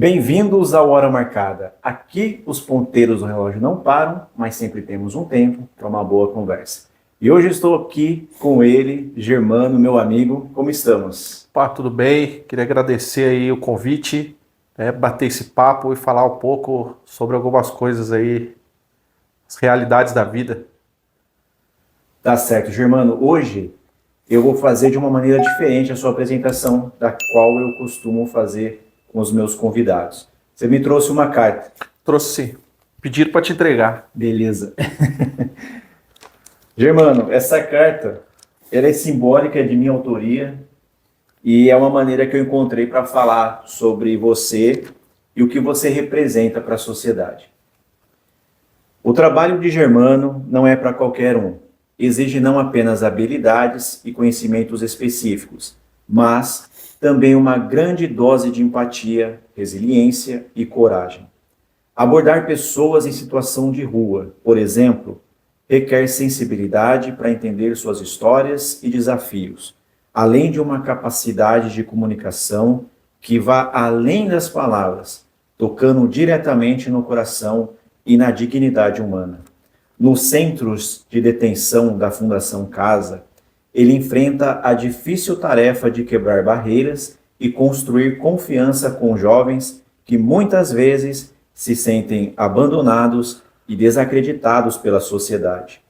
Bem-vindos ao Hora Marcada. Aqui os ponteiros do relógio não param, mas sempre temos um tempo para uma boa conversa. E hoje estou aqui com ele, Germano, meu amigo. Como estamos? Pá, tudo bem? Queria agradecer aí o convite, bater esse papo e falar um pouco sobre algumas coisas aí, as realidades da vida. Tá certo, Germano. Hoje eu vou fazer de uma maneira diferente a sua apresentação, da qual eu costumo fazer com os meus convidados. Você me trouxe uma carta. Trouxe sim, pediram para te entregar. Beleza. Germano, essa carta ela é simbólica, é de minha autoria e é uma maneira que eu encontrei para falar sobre você e o que você representa para a sociedade. O trabalho de Germano não é para qualquer um. Exige não apenas habilidades e conhecimentos específicos, mas também uma grande dose de empatia, resiliência e coragem. Abordar pessoas em situação de rua, por exemplo, requer sensibilidade para entender suas histórias e desafios, além de uma capacidade de comunicação que vá além das palavras, tocando diretamente no coração e na dignidade humana. Nos centros de detenção da Fundação Casa, ele enfrenta a difícil tarefa de quebrar barreiras e construir confiança com jovens que muitas vezes se sentem abandonados e desacreditados pela sociedade.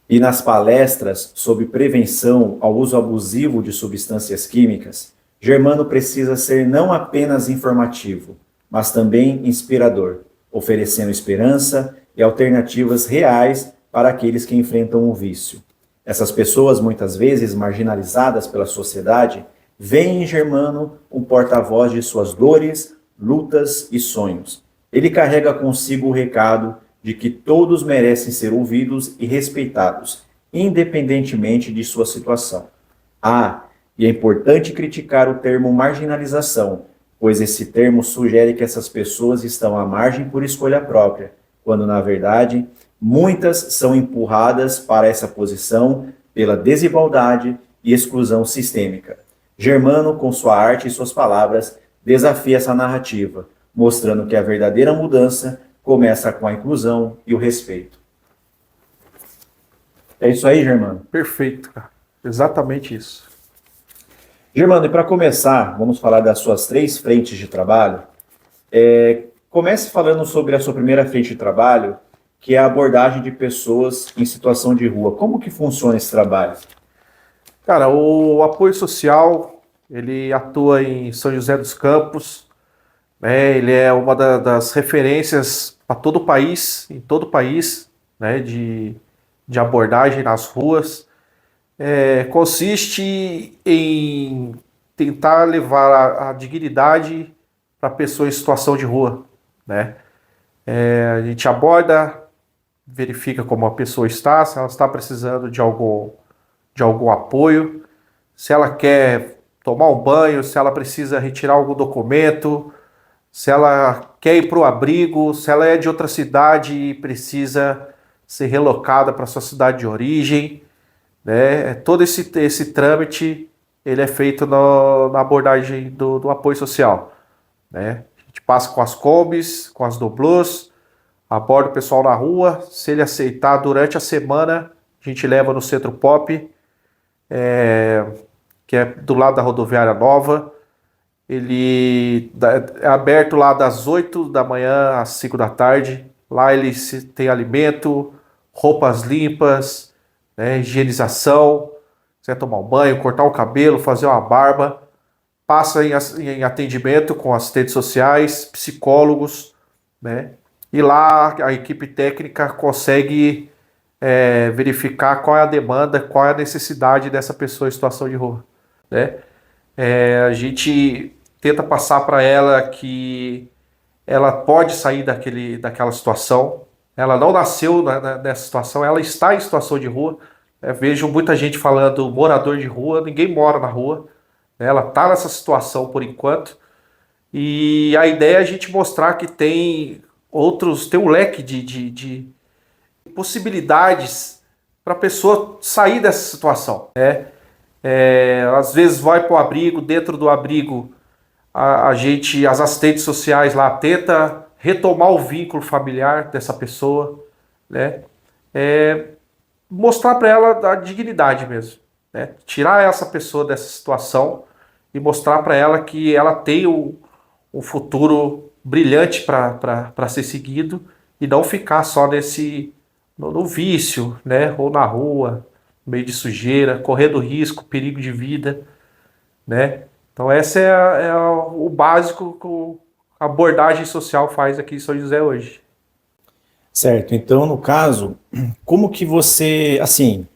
E nas palestras sobre prevenção ao uso abusivo de substâncias químicas, Germano precisa ser não apenas informativo, mas também inspirador, oferecendo esperança e alternativas reais para aqueles que enfrentam o vício. Essas pessoas, muitas vezes marginalizadas pela sociedade, veem em Germano um porta-voz de suas dores, lutas e sonhos. Ele carrega consigo o recado de que todos merecem ser ouvidos e respeitados, independentemente de sua situação. E é importante criticar o termo marginalização, pois esse termo sugere que essas pessoas estão à margem por escolha própria, quando, na verdade, muitas são empurradas para essa posição pela desigualdade e exclusão sistêmica. Germano, com sua arte e suas palavras, desafia essa narrativa, mostrando que a verdadeira mudança começa com a inclusão e o respeito. É isso aí, Germano? Perfeito, cara. Exatamente isso. Germano, e para começar, vamos falar das suas 3 frentes de trabalho. Comece falando sobre a sua primeira frente de trabalho, que é a abordagem de pessoas em situação de rua. Como que funciona esse trabalho? Cara, o apoio social, ele atua em São José dos Campos, ele é uma das referências para todo o país, em todo o país, de abordagem nas ruas. Consiste em tentar levar a dignidade para a pessoa em situação de rua, né? A gente aborda, verifica como a pessoa está, se ela está precisando de algum apoio, se ela quer tomar um banho, se ela precisa retirar algum documento, se ela quer ir para o abrigo, se ela é de outra cidade e precisa ser relocada para sua cidade de origem, né? Todo esse trâmite ele é feito na abordagem do apoio social, né? A gente passa com as combis, com as doblôs, aborda o pessoal na rua, se ele aceitar durante a semana, a gente leva no Centro Pop, que é do lado da rodoviária nova. Ele é aberto lá das 8 da manhã às 5 da tarde. Lá ele tem alimento, roupas limpas, né, higienização. Você vai tomar um banho, cortar o cabelo, fazer uma barba. Passa em atendimento com assistentes sociais, psicólogos, né? E lá a equipe técnica consegue verificar qual é a demanda, qual é a necessidade dessa pessoa em situação de rua, né? A gente tenta passar para ela que ela pode sair daquela situação. Ela não nasceu nessa situação, ela está em situação de rua. Vejo muita gente falando morador de rua, ninguém mora na rua, né? Ela está nessa situação por enquanto. E a ideia é a gente mostrar que tem um leque de possibilidades para a pessoa sair dessa situação, né? Às vezes vai para o abrigo, dentro do abrigo as assistentes sociais lá tenta retomar o vínculo familiar dessa pessoa, né? Mostrar para ela a dignidade mesmo, né? Tirar essa pessoa dessa situação e mostrar para ela que ela tem um futuro brilhante para ser seguido e não ficar só no vício, né? Ou na rua, no meio de sujeira, correndo risco, perigo de vida, né? Então esse o básico que a abordagem social faz aqui em São José hoje. Certo. Então, no caso, como que você, assim,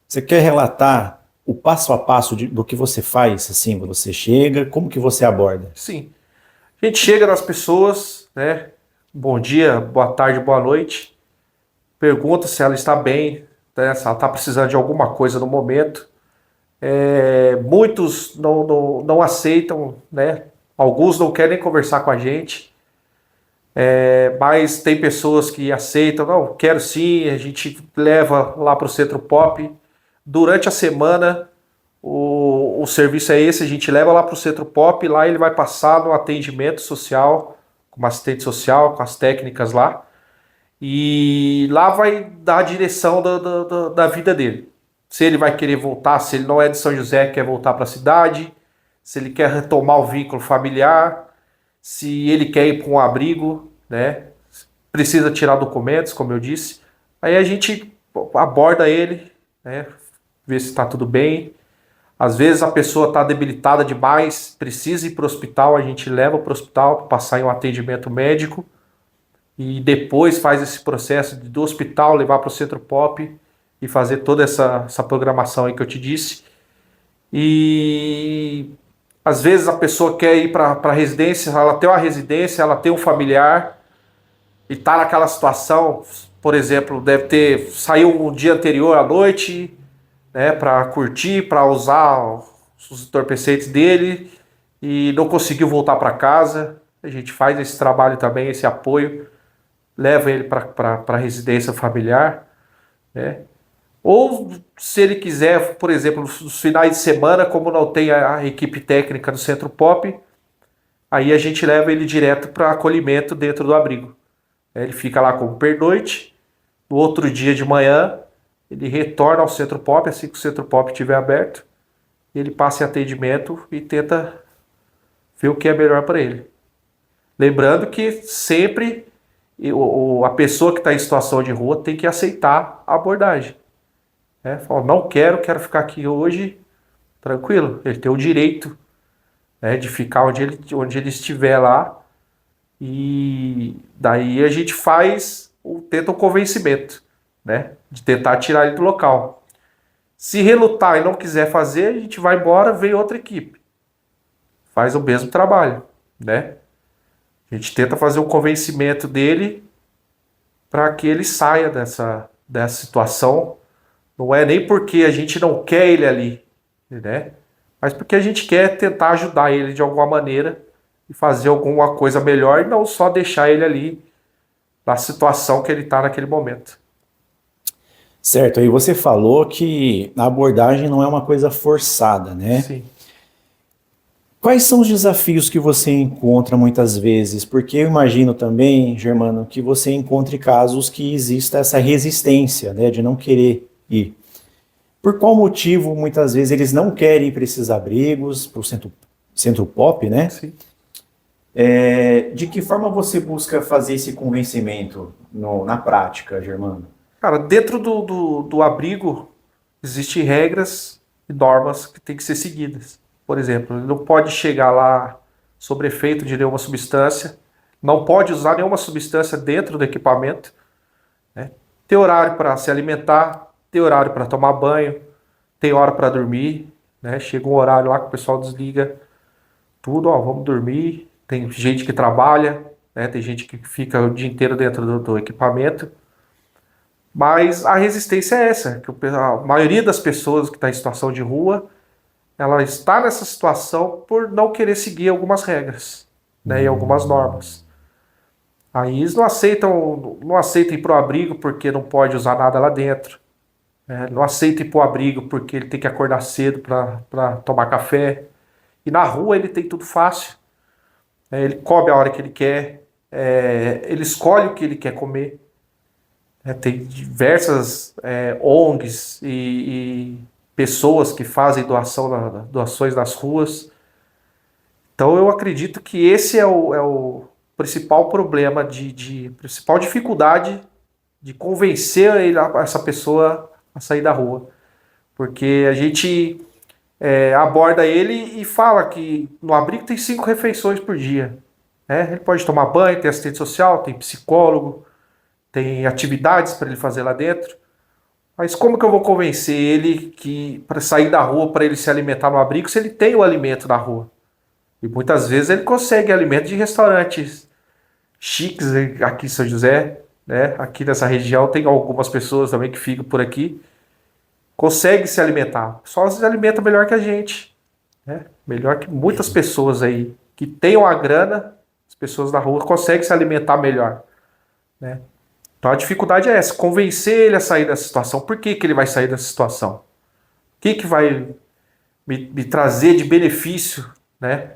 você quer relatar o passo a passo do que você faz, assim, quando você chega, como que você aborda? Sim, a gente chega nas pessoas, né? Bom dia, boa tarde, boa noite. Pergunta se ela está bem, né? Se ela está precisando de alguma coisa no momento. Muitos não aceitam, né? Alguns não querem conversar com a gente. Mas tem pessoas que aceitam, não, quero sim, a gente leva lá para o Centro Pop. Durante a semana, o serviço é esse, a gente leva lá para o Centro Pop, lá ele vai passar no atendimento social, com uma assistente social, com as técnicas lá, e lá vai dar a direção da vida dele. Se ele vai querer voltar, se ele não é de São José, quer voltar para a cidade, se ele quer retomar o vínculo familiar, se ele quer ir para um abrigo, né? Precisa tirar documentos, como eu disse. Aí a gente aborda ele, né? Vê se está tudo bem. Às vezes a pessoa está debilitada demais, precisa ir para o hospital, a gente leva para o hospital para passar em um atendimento médico e depois faz esse processo do hospital levar para o Centro Pop e fazer toda essa programação aí que eu te disse. E às vezes a pessoa quer ir para a residência, ela tem uma residência, ela tem um familiar e está naquela situação, por exemplo, saiu um dia anterior à noite, né, para curtir, para usar os entorpecentes dele e não conseguiu voltar para casa. A gente faz esse trabalho também, esse apoio, leva ele para a residência familiar, né? Ou se ele quiser, por exemplo, nos finais de semana, como não tem a equipe técnica do Centro Pop, aí a gente leva ele direto para acolhimento dentro do abrigo. Ele fica lá como pernoite, no outro dia de manhã ele retorna ao Centro Pop, assim que o Centro Pop estiver aberto, ele passa em atendimento e tenta ver o que é melhor para ele. Lembrando que sempre a pessoa que está em situação de rua tem que aceitar a abordagem. Fala, não quero ficar aqui hoje, tranquilo. Ele tem o direito, né, de ficar onde ele estiver lá. E daí a gente tenta um convencimento, né, de tentar tirar ele do local. Se relutar e não quiser fazer, a gente vai embora, vem outra equipe. Faz o mesmo trabalho, né? A gente tenta fazer um convencimento dele para que ele saia dessa situação. Não é nem porque a gente não quer ele ali, né? Mas porque a gente quer tentar ajudar ele de alguma maneira e fazer alguma coisa melhor e não só deixar ele ali na situação que ele está naquele momento. Certo, aí você falou que a abordagem não é uma coisa forçada, né? Sim. Quais são os desafios que você encontra muitas vezes? Porque eu imagino também, Germano, que você encontre casos que exista essa resistência, né, de não querer ir. Por qual motivo, muitas vezes, eles não querem ir para esses abrigos, para o centro Pop, né? Sim. De que forma você busca fazer esse convencimento na prática, Germano? Cara, dentro do abrigo existem regras e normas que têm que ser seguidas. Por exemplo, ele não pode chegar lá sob efeito de nenhuma substância, não pode usar nenhuma substância dentro do equipamento, né? Tem horário para se alimentar, tem horário para tomar banho, tem hora para dormir, né? Chega um horário lá que o pessoal desliga tudo, ó, vamos dormir. Tem gente que trabalha, né? Tem gente que fica o dia inteiro dentro do equipamento. Mas a resistência é essa, que a maioria das pessoas que está em situação de rua, ela está nessa situação por não querer seguir algumas regras, né, e algumas normas. Aí eles não aceitam ir para o abrigo porque não pode usar nada lá dentro, né, não aceitam ir para o abrigo porque ele tem que acordar cedo para tomar café. E na rua ele tem tudo fácil. Ele come a hora que ele quer, ele escolhe o que ele quer comer. Tem diversas ONGs e pessoas que fazem doações nas ruas. Então eu acredito que esse é o principal problema, principal dificuldade de convencer essa pessoa a sair da rua. Porque a gente aborda ele e fala que no abrigo tem 5 refeições por dia. Ele pode tomar banho, tem assistente social, tem psicólogo, tem atividades para ele fazer lá dentro. Mas como que eu vou convencer ele que para sair da rua, para ele se alimentar no abrigo, se ele tem o alimento na rua? E muitas vezes ele consegue alimento de restaurantes chiques aqui em São José, né? Aqui nessa região tem algumas pessoas também que ficam por aqui, consegue se alimentar. Só se alimenta melhor que a gente, né? Melhor que muitas pessoas aí que tenham a grana, as pessoas da rua conseguem se alimentar melhor, né? Então a dificuldade é essa, convencer ele a sair dessa situação. Por que ele vai sair dessa situação? O que vai me trazer de benefício, né?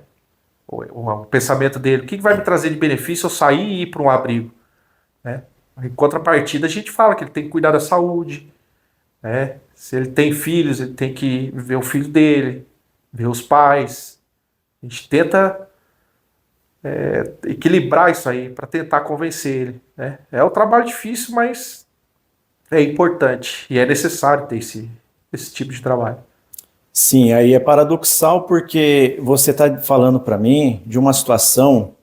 O pensamento dele, o que vai me trazer de benefício eu sair e ir para um abrigo, né? Em contrapartida, a gente fala que ele tem que cuidar da saúde, né? Se ele tem filhos, ele tem que ver o filho dele, ver os pais. A gente tenta equilibrar isso aí para tentar convencer ele, né? É um trabalho difícil, mas é importante e é necessário ter esse tipo de trabalho. Sim, aí é paradoxal porque você está falando para mim de uma situação,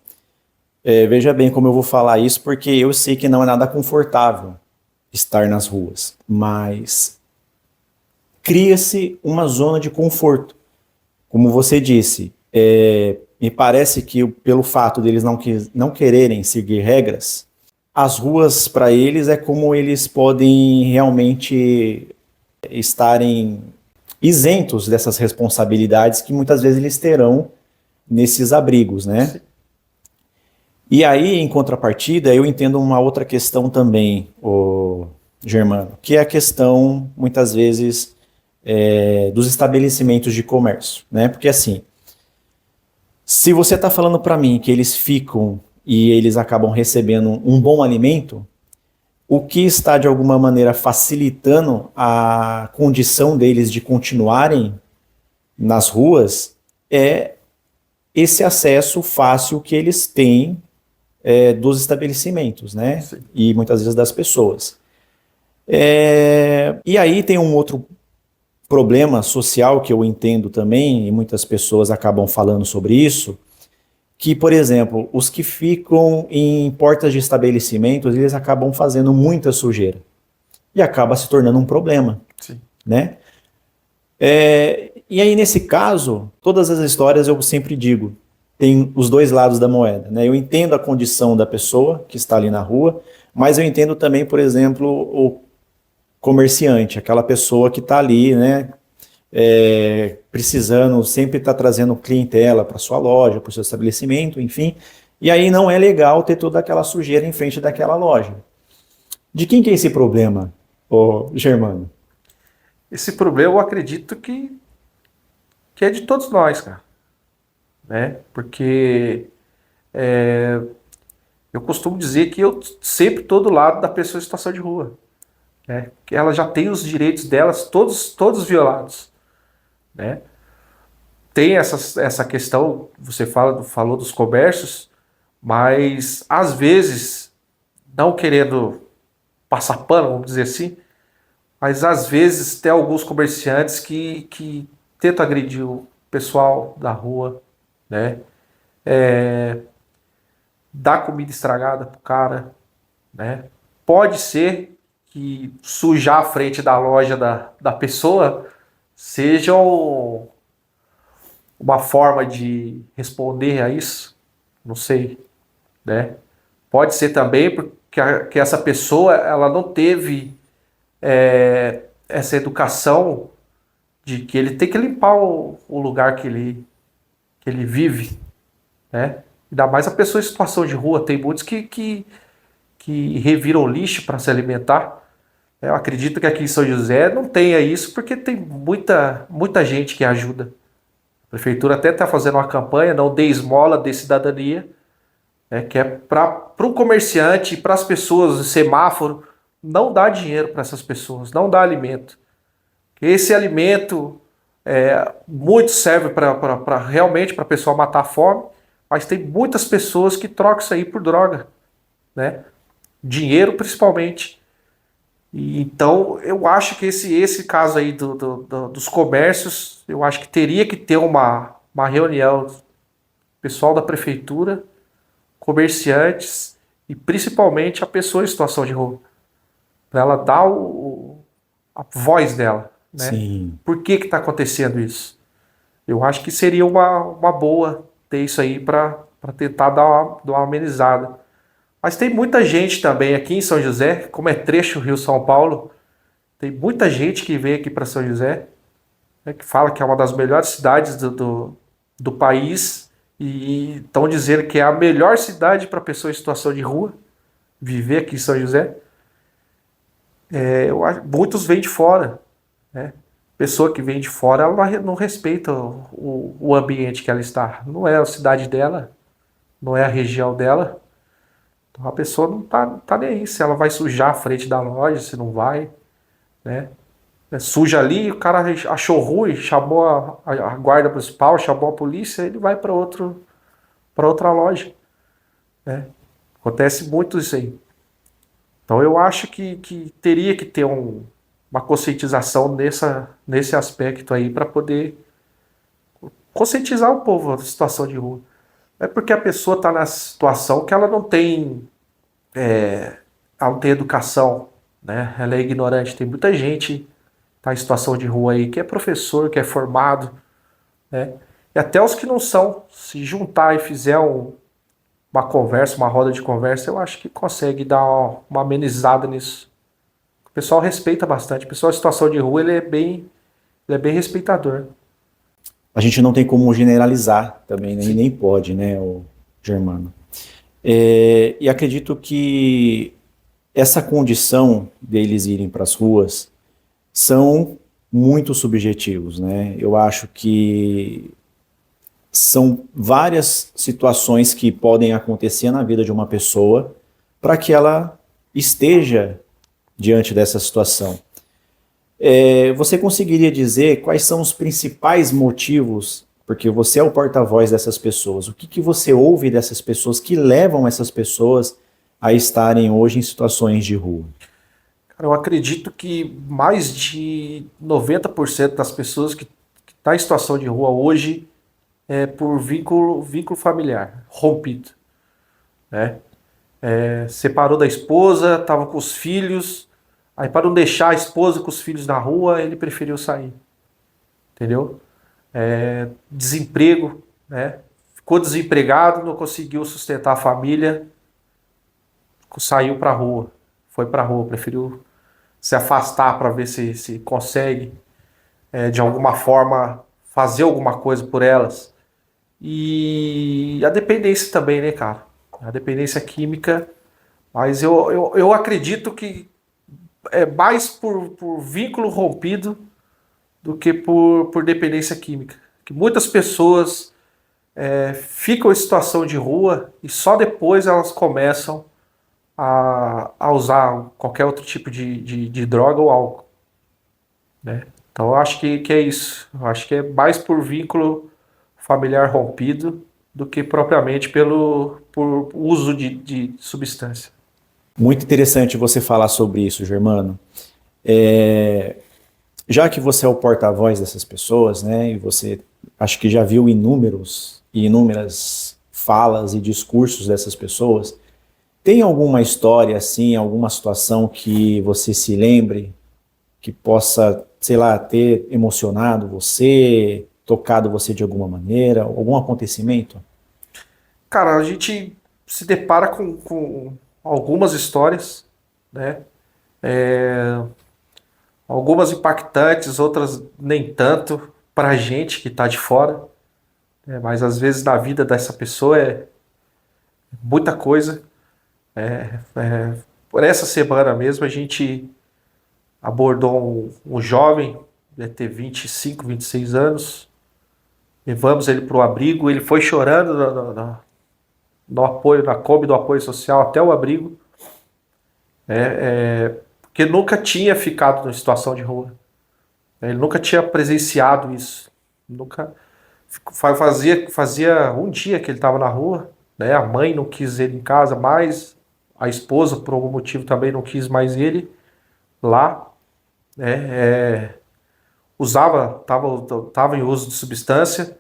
veja bem como eu vou falar isso, porque eu sei que não é nada confortável estar nas ruas, mas cria-se uma zona de conforto. Como você disse, me parece que pelo fato deles não quererem seguir regras, as ruas para eles é como eles podem realmente estarem isentos dessas responsabilidades que muitas vezes eles terão nesses abrigos, né? Sim. E aí, em contrapartida, eu entendo uma outra questão também, Germano, que é a questão, muitas vezes, dos estabelecimentos de comércio, né? Porque assim, se você está falando para mim que eles ficam e eles acabam recebendo um bom alimento, o que está de alguma maneira facilitando a condição deles de continuarem nas ruas é esse acesso fácil que eles têm dos estabelecimentos, né? Sim. E muitas vezes das pessoas. E aí tem um outro problema social que eu entendo também, e muitas pessoas acabam falando sobre isso, que, por exemplo, os que ficam em portas de estabelecimentos, eles acabam fazendo muita sujeira. E acaba se tornando um problema. Sim. Né? E aí, nesse caso, todas as histórias eu sempre digo, tem os dois lados da moeda. Né? Eu entendo a condição da pessoa que está ali na rua, mas eu entendo também, por exemplo, o comerciante, aquela pessoa que está ali, né? Precisando, sempre está trazendo clientela para sua loja, para o seu estabelecimento, enfim, e aí não é legal ter toda aquela sujeira em frente daquela loja. De quem que é esse problema, Germano? Esse problema eu acredito que é de todos nós, cara, né? Porque eu costumo dizer que eu sempre estou do lado da pessoa em situação de rua, né? Que ela já tem os direitos delas todos violados. Né? Tem essa questão, você falou dos comércios, mas às vezes, não querendo passar pano, vamos dizer assim, mas às vezes tem alguns comerciantes que tentam agredir o pessoal da rua, né? Dá comida estragada pro cara, né? Pode ser que sujar a frente da loja da pessoa seja uma forma de responder a isso, não sei, né? Pode ser também porque essa pessoa ela não teve essa educação de que ele tem que limpar o lugar que ele vive, né? Ainda mais a pessoa em situação de rua, tem muitos que reviram lixo para se alimentar. Eu acredito que aqui em São José não tenha isso, porque tem muita gente que ajuda. A prefeitura até está fazendo uma campanha, não dê esmola, dê cidadania, né, que é para o comerciante e para as pessoas, o semáforo, não dá dinheiro para essas pessoas, não dá alimento. Esse alimento muito serve para realmente para a pessoa matar a fome, mas tem muitas pessoas que trocam isso aí por droga, né? Dinheiro principalmente. E, então eu acho que esse caso aí dos comércios, eu acho que teria que ter uma reunião, pessoal da prefeitura, comerciantes e principalmente a pessoa em situação de rua, para ela dar a voz dela, né? Sim. Por que está acontecendo isso? Eu acho que seria uma boa ter isso aí para tentar dar uma amenizada. Mas tem muita gente também aqui em São José, como é trecho Rio-São Paulo, tem muita gente que vem aqui para São José, né, que fala que é uma das melhores cidades do país e estão dizendo que é a melhor cidade para pessoa em situação de rua viver aqui em São José. Muitos vêm de fora, né? Pessoa que vem de fora, ela não respeita o ambiente que ela está. Não é a cidade dela, não é a região dela. Então a pessoa não tá nem aí se ela vai sujar a frente da loja, se não vai, né? Suja ali, o cara achou ruim, chamou a guarda municipal, chamou a polícia, ele vai para outra loja, né? Acontece muito isso aí. Então eu acho que teria que ter uma conscientização nesse aspecto aí para poder conscientizar o povo da situação de rua. É porque a pessoa está na situação que ela não tem educação, né? Ela é ignorante. Tem muita gente que está em situação de rua aí que é professor, que é formado, né? E até os que não são, se juntar e fizer uma conversa, uma roda de conversa, eu acho que consegue dar uma amenizada nisso. O pessoal respeita bastante. O pessoal em situação de rua, ele é bem respeitador. A gente não tem como generalizar também, né? E Sim. nem pode, né, o Germano? E acredito que essa condição deles irem para as ruas são muito subjetivos, né? Eu acho que são várias situações que podem acontecer na vida de uma pessoa para que ela esteja diante dessa situação. Você conseguiria dizer quais são os principais motivos, porque você é o porta-voz dessas pessoas, o que você ouve dessas pessoas que levam essas pessoas a estarem hoje em situações de rua? Cara, eu acredito que mais de 90% das pessoas que estão em situação de rua hoje é por vínculo familiar, rompido, né? Separou da esposa, estava com os filhos, aí para não deixar a esposa com os filhos na rua, ele preferiu sair, entendeu? Desemprego, né? Ficou desempregado, não conseguiu sustentar a família, saiu para a rua, foi para a rua, preferiu se afastar para ver se consegue, de alguma forma, fazer alguma coisa por elas. E a dependência também, né, cara? A dependência química, mas eu acredito que é mais por vínculo rompido do que por dependência química. Que muitas pessoas ficam em situação de rua e só depois elas começam a usar qualquer outro tipo de droga ou álcool, né? Então eu acho que é isso. Eu acho que é mais por vínculo familiar rompido do que propriamente por uso de substância. Muito interessante você falar sobre isso, Germano. Já que você é o porta-voz dessas pessoas, né, e você acho que já viu inúmeras falas e discursos dessas pessoas, tem alguma história assim, alguma situação que você se lembre, que possa, sei lá, ter emocionado você, tocado você de alguma maneira, algum acontecimento? Cara, a gente se depara com algumas histórias, né? Algumas impactantes, outras nem tanto, pra gente que tá de fora, né? Mas às vezes na vida dessa pessoa é muita coisa. Por essa semana mesmo a gente abordou um jovem, deve ter 25, 26 anos, levamos ele para o abrigo, ele foi chorando no apoio, na Kombi do apoio social até o abrigo, porque nunca tinha ficado em situação de rua. Ele nunca tinha presenciado isso. Nunca fazia um dia que ele estava na rua, né? A mãe não quis ele em casa mais, a esposa por algum motivo também não quis mais ele lá, né? Tava em uso de substância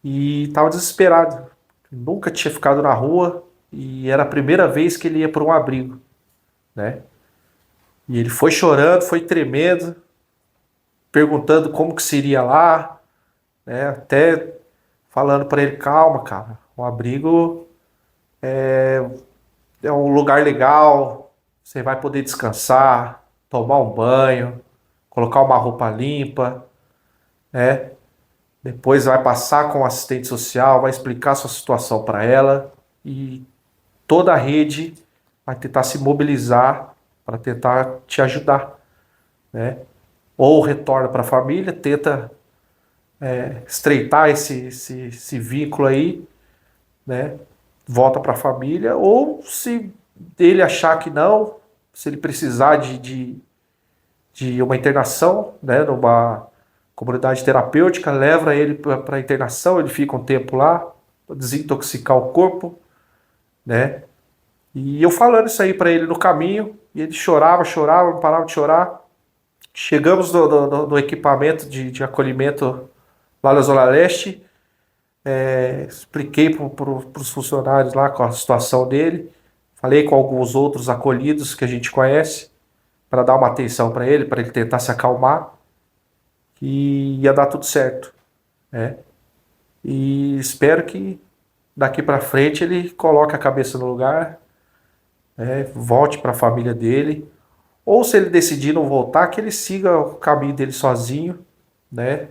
e estava desesperado. Nunca tinha ficado na rua e era a primeira vez que ele ia para um abrigo, né? E ele foi chorando, foi tremendo, perguntando como que seria lá, né? Até falando para ele, calma, cara, o abrigo é um lugar legal, você vai poder descansar, tomar um banho, colocar uma roupa limpa, né? Depois vai passar com o assistente social, vai explicar sua situação para ela e toda a rede vai tentar se mobilizar para tentar te ajudar, né? Ou retorna para a família, tenta estreitar esse vínculo aí, né? Volta para a família, ou se ele achar que não, se ele precisar de uma internação, né? Numa comunidade terapêutica, leva ele para a internação, ele fica um tempo lá, para desintoxicar o corpo, né? E eu falando isso aí para ele no caminho, e ele chorava, não parava de chorar. Chegamos no equipamento de acolhimento lá na Zona Leste, expliquei para os funcionários lá com a situação dele, falei com alguns outros acolhidos que a gente conhece, para dar uma atenção para ele tentar se acalmar, e ia dar tudo certo, né? E espero que daqui para frente ele coloque a cabeça no lugar, né? Volte para a família dele, ou se ele decidir não voltar, que ele siga o caminho dele sozinho, né?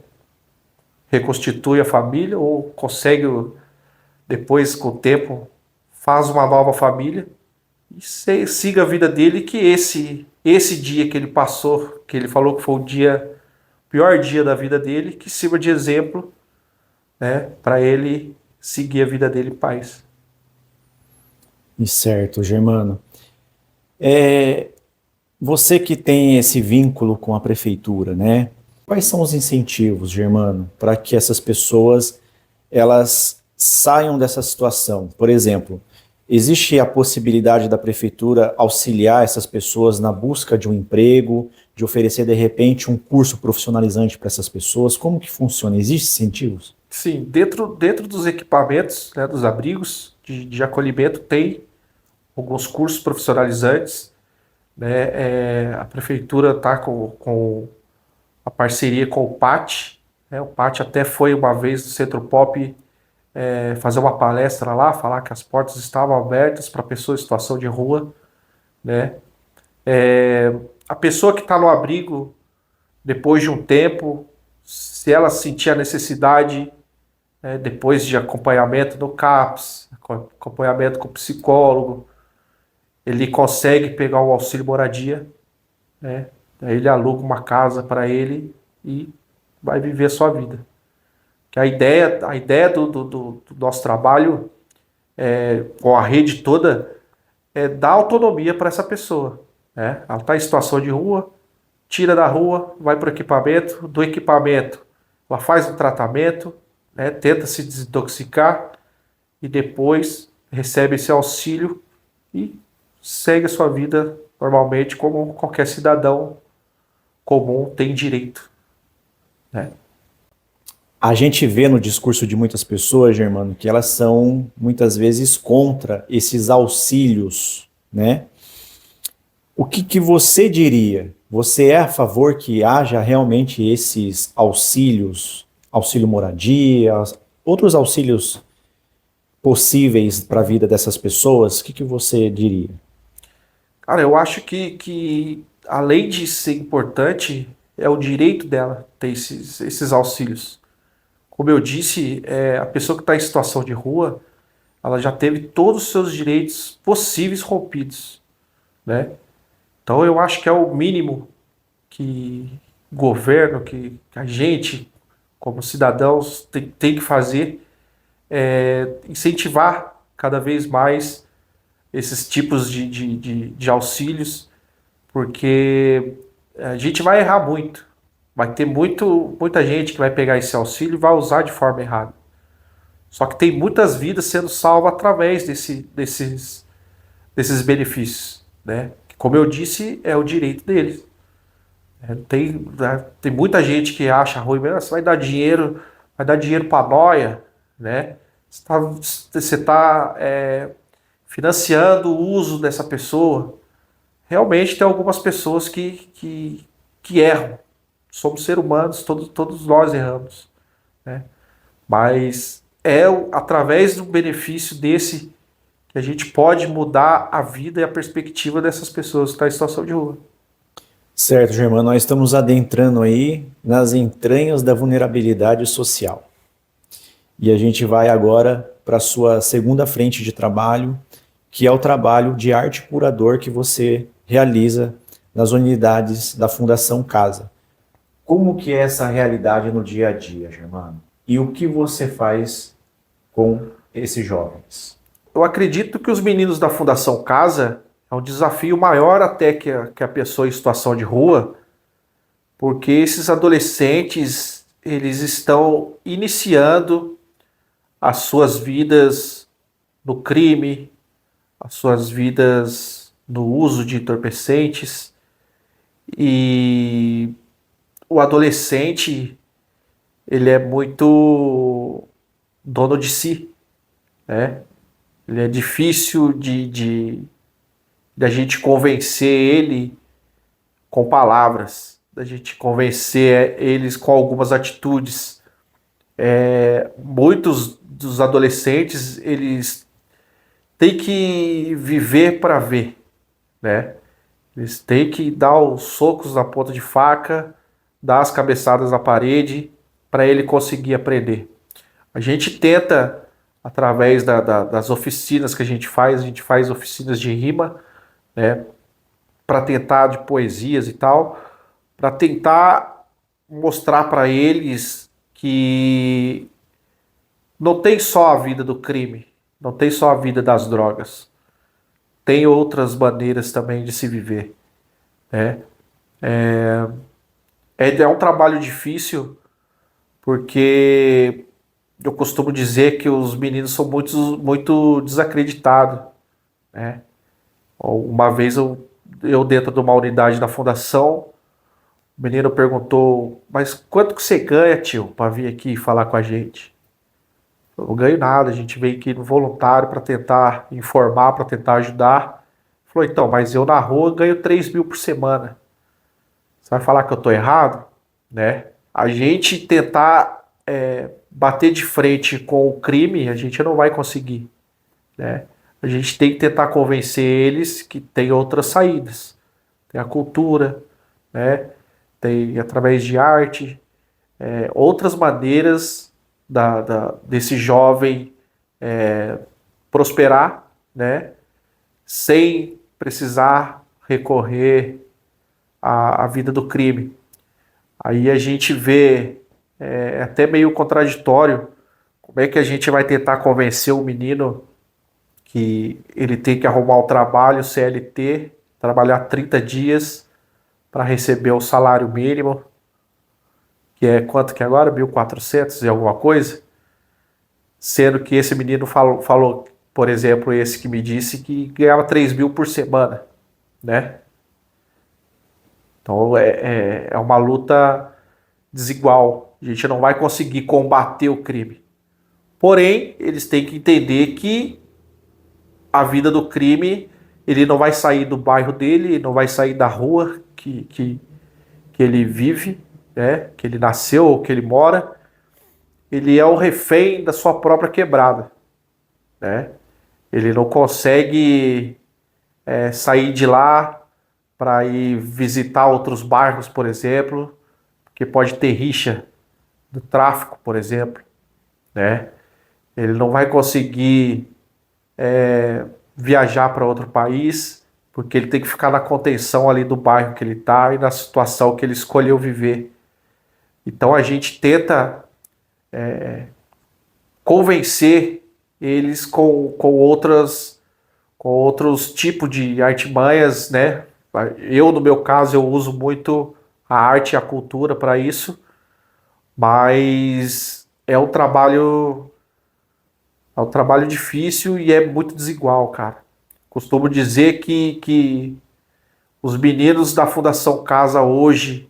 Reconstitui a família ou consegue depois com o tempo faz uma nova família e siga a vida dele, que esse dia que ele passou, que ele falou que foi o pior dia da vida dele, que sirva de exemplo, né, para ele seguir a vida dele em paz. E certo, Germano. Você que tem esse vínculo com a prefeitura, né? Quais são os incentivos, Germano, para que essas pessoas elas saiam dessa situação? Por exemplo, existe a possibilidade da prefeitura auxiliar essas pessoas na busca de um emprego, de oferecer de repente um curso profissionalizante para essas pessoas? Como que funciona? Existem incentivos? Sim, dentro dos equipamentos, né, dos abrigos de acolhimento, tem alguns cursos profissionalizantes, né? A prefeitura está com a parceria com o PAT, né? O PAT até foi uma vez no Centro Pop fazer uma palestra lá, falar que as portas estavam abertas para pessoas em situação de rua, né? A pessoa que está no abrigo, depois de um tempo, se ela sentir a necessidade, depois de acompanhamento no CAPS, acompanhamento com o psicólogo, ele consegue pegar o auxílio moradia, né? Aí ele aluga uma casa para ele e vai viver a sua vida. Que a ideia do nosso trabalho com a rede toda é dar autonomia para essa pessoa, né? Ela está em situação de rua, tira da rua, vai para o equipamento, do equipamento ela faz um tratamento, né? Tenta se desintoxicar e depois recebe esse auxílio e segue a sua vida normalmente como qualquer cidadão comum tem direito, né? A gente vê no discurso de muitas pessoas, Germano, que elas são muitas vezes contra esses auxílios, né? O que você diria? Você é a favor que haja realmente esses auxílios, auxílio moradia, outros auxílios possíveis para a vida dessas pessoas? O que você diria? Cara, eu acho que além de ser importante, é o direito dela ter esses auxílios. Como eu disse, a pessoa que está em situação de rua, ela já teve todos os seus direitos possíveis rompidos, né? Então eu acho que é o mínimo que o governo, que a gente, como cidadãos, tem que fazer, incentivar cada vez mais esses tipos de auxílios, porque a gente vai errar muito. Vai ter muita gente que vai pegar esse auxílio e vai usar de forma errada. Só que tem muitas vidas sendo salvas através desses benefícios, né? Como eu disse, é o direito deles. Tem muita gente que acha ruim, mas você vai dar dinheiro para noia, né? Você tá financiando o uso dessa pessoa. Realmente tem algumas pessoas que erram. Somos seres humanos, todos nós erramos, né? Mas através do benefício desse que a gente pode mudar a vida e a perspectiva dessas pessoas que estão em situação de rua. Certo, Germano, nós estamos adentrando aí nas entranhas da vulnerabilidade social. E a gente vai agora para a sua segunda frente de trabalho, que é o trabalho de arte curador que você realiza nas unidades da Fundação Casa. Como que é essa realidade no dia a dia, Germano? E o que você faz com esses jovens? Eu acredito que os meninos da Fundação Casa é um desafio maior até que a pessoa em situação de rua, porque esses adolescentes, eles estão iniciando as suas vidas no crime, as suas vidas no uso de entorpecentes, e o adolescente, ele é muito dono de si, né? Ele é difícil da gente convencer ele com palavras, da gente convencer eles com algumas atitudes. Muitos dos adolescentes, eles têm que viver para ver, né? Eles têm que dar os socos na ponta de faca, dar as cabeçadas na parede para ele conseguir aprender. A gente tenta, através das oficinas que a gente faz oficinas de rima, né, para tentar de poesias e tal, para tentar mostrar para eles que não tem só a vida do crime, não tem só a vida das drogas, tem outras maneiras também de se viver, né? É um trabalho difícil, porque eu costumo dizer que os meninos são muito desacreditados, né? Uma vez eu dentro de uma unidade da fundação, o menino perguntou: mas quanto que você ganha, tio, para vir aqui falar com a gente? Eu não ganho nada, a gente veio aqui no voluntário para tentar informar, para tentar ajudar. Ele falou: então, mas eu na rua ganho 3 mil por semana. Você vai falar que eu estou errado? Né? A gente tentar bater de frente com o crime, a gente não vai conseguir, né? A gente tem que tentar convencer eles que tem outras saídas. Tem a cultura, né? Tem através de arte, outras maneiras desse jovem prosperar, né? Sem precisar recorrer à vida do crime. Aí a gente vê até meio contraditório como é que a gente vai tentar convencer o menino que ele tem que arrumar o trabalho CLT, trabalhar 30 dias para receber o salário mínimo, que é quanto que é agora? 1.400 e alguma coisa? Sendo que esse menino falou, por exemplo, esse que me disse que ganhava 3 mil por semana, né? Então é uma luta desigual. A gente não vai conseguir combater o crime. Porém, eles têm que entender que a vida do crime, ele não vai sair do bairro dele, não vai sair da rua que ele vive, né? Que ele nasceu ou que ele mora. Ele é o refém da sua própria quebrada, né? Ele não consegue sair de lá para ir visitar outros bairros, por exemplo, porque pode ter rixa do tráfico, por exemplo, né? Ele não vai conseguir viajar para outro país, porque ele tem que ficar na contenção ali do bairro que ele está e na situação que ele escolheu viver. Então a gente tenta convencer eles com outros tipos de artimanhas, né? Eu, no meu caso, eu uso muito a arte e a cultura para isso, mas é um trabalho difícil e é muito desigual, cara. Costumo dizer que os meninos da Fundação Casa hoje,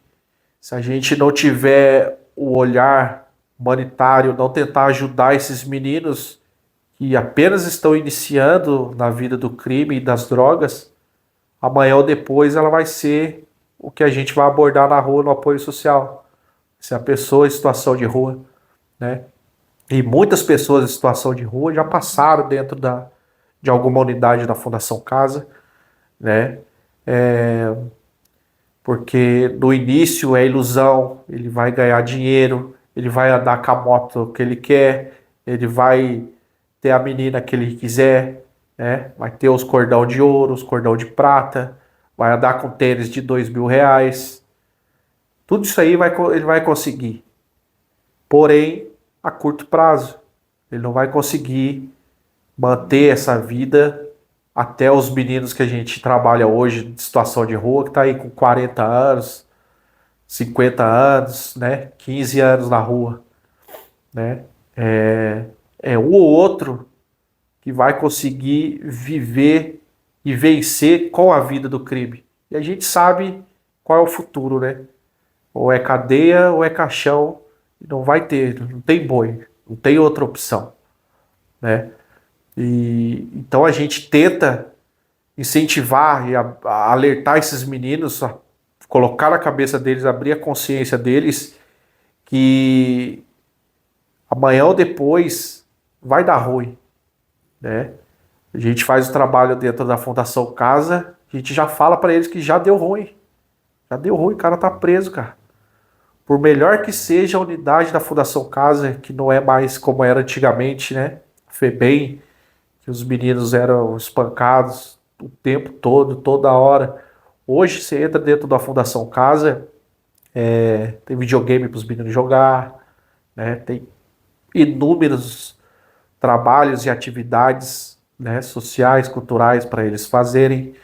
se a gente não tiver o olhar humanitário, não tentar ajudar esses meninos que apenas estão iniciando na vida do crime e das drogas, amanhã ou depois ela vai ser o que a gente vai abordar na rua no apoio social. Se a pessoa em situação de rua, né? E muitas pessoas em situação de rua já passaram dentro de alguma unidade da Fundação Casa, né? Porque no início é ilusão, ele vai ganhar dinheiro, ele vai andar com a moto que ele quer, ele vai ter a menina que ele quiser, né? Vai ter os cordão de ouro, os cordão de prata, vai andar com tênis de R$ 2.000. Tudo isso aí ele vai conseguir. Porém, a curto prazo. Ele não vai conseguir manter essa vida até os meninos que a gente trabalha hoje de situação de rua, que está aí com 40 anos, 50 anos, né? 15 anos na rua, né? É um ou outro que vai conseguir viver e vencer com a vida do crime. E a gente sabe qual é o futuro, né? Ou é cadeia ou é caixão. Não vai ter, não tem boi, não tem outra opção, né? E então a gente tenta incentivar e alertar esses meninos, a colocar na cabeça deles, abrir a consciência deles que amanhã ou depois vai dar ruim, né? A gente faz o trabalho dentro da Fundação Casa, a gente já fala para eles que já deu ruim, o cara tá preso, cara. Por melhor que seja a unidade da Fundação Casa, que não é mais como era antigamente, né? FEBEM, que os meninos eram espancados o tempo todo, toda hora. Hoje você entra dentro da Fundação Casa, tem videogame para os meninos jogar, né? Tem inúmeros trabalhos e atividades, né, sociais, culturais para eles fazerem.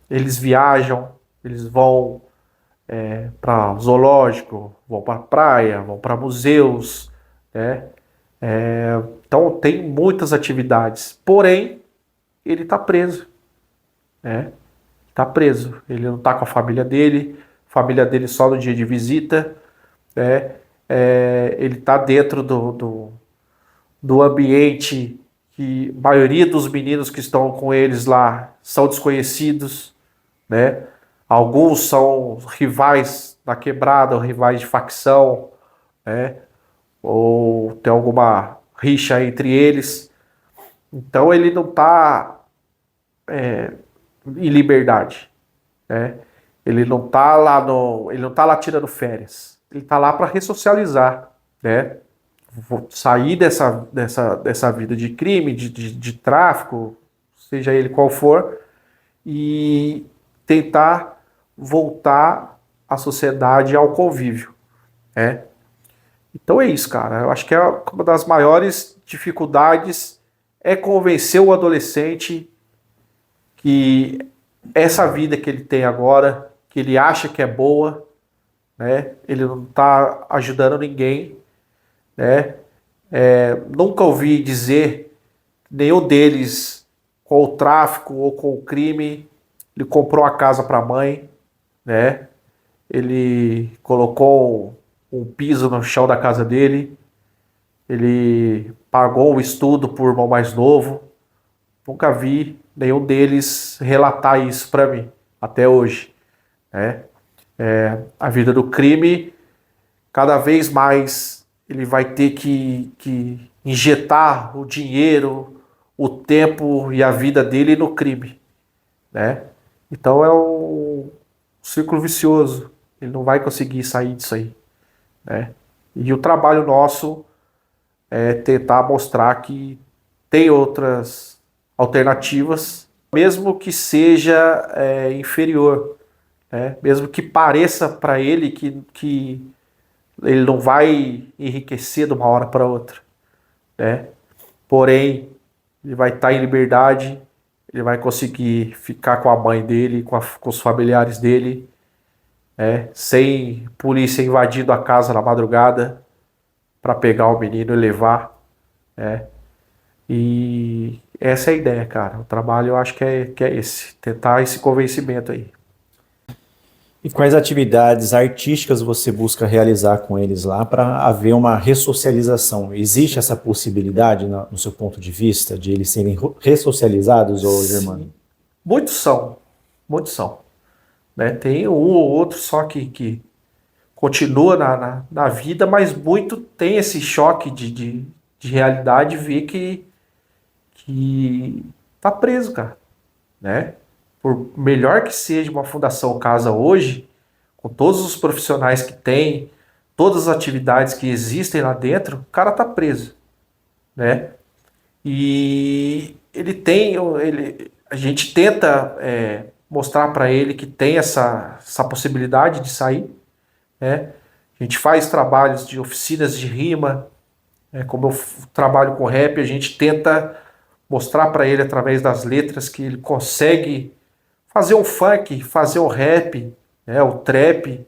Eles viajam, eles vão para zoológico, vão para praia, vão para museus, né? Então tem muitas atividades, porém ele está preso, né? Está preso, ele não está com a família dele só no dia de visita, né? Ele está dentro do ambiente que a maioria dos meninos que estão com eles lá são desconhecidos, né? Alguns são rivais da quebrada, ou rivais de facção, né? Ou tem alguma rixa entre eles. Então ele não está em liberdade, né? Ele não está lá tirando férias. Ele está lá para ressocializar, né? Sair dessa vida de crime, de tráfico, seja ele qual for, e tentar voltar a sociedade ao convívio, né? Então é isso, cara. Eu acho que uma das maiores dificuldades é convencer o adolescente que essa vida que ele tem agora, que ele acha que é boa, né? Ele não está ajudando ninguém, né? Nunca ouvi dizer nenhum deles com o tráfico ou com o crime. Ele comprou a casa para a mãe, né? Ele colocou um piso no chão da casa dele. Ele pagou o estudo por irmão mais novo. Nunca vi nenhum deles relatar isso para mim, até hoje, né? A vida do crime, cada vez mais ele vai ter que injetar o dinheiro, o tempo e a vida dele no crime, né? Então é um círculo vicioso. Ele não vai conseguir sair disso aí, né? E o trabalho nosso é tentar mostrar que tem outras alternativas, mesmo que seja inferior, né? Mesmo que pareça para ele que ele não vai enriquecer de uma hora para outra, né? Porém, ele vai estar em liberdade, ele vai conseguir ficar com a mãe dele, com os familiares dele, né? Sem polícia invadindo a casa na madrugada para pegar o menino e levar, né? E essa é a ideia, cara. O trabalho eu acho que é esse, tentar esse convencimento aí. E quais atividades artísticas você busca realizar com eles lá para haver uma ressocialização? Existe essa possibilidade, no seu ponto de vista, de eles serem ressocializados, ô Germano? Muitos são, muitos são, né? Tem um ou outro só que continua na vida, mas muito tem esse choque de realidade e ver que tá preso, cara, né? Por melhor que seja uma Fundação Casa hoje, com todos os profissionais que tem, todas as atividades que existem lá dentro, o cara tá preso, né? E a gente tenta mostrar para ele que tem essa possibilidade de sair, né? A gente faz trabalhos de oficinas de rima, né? Como eu trabalho com rap, a gente tenta mostrar para ele através das letras que ele consegue fazer um funk, fazer um rap, né? O trap,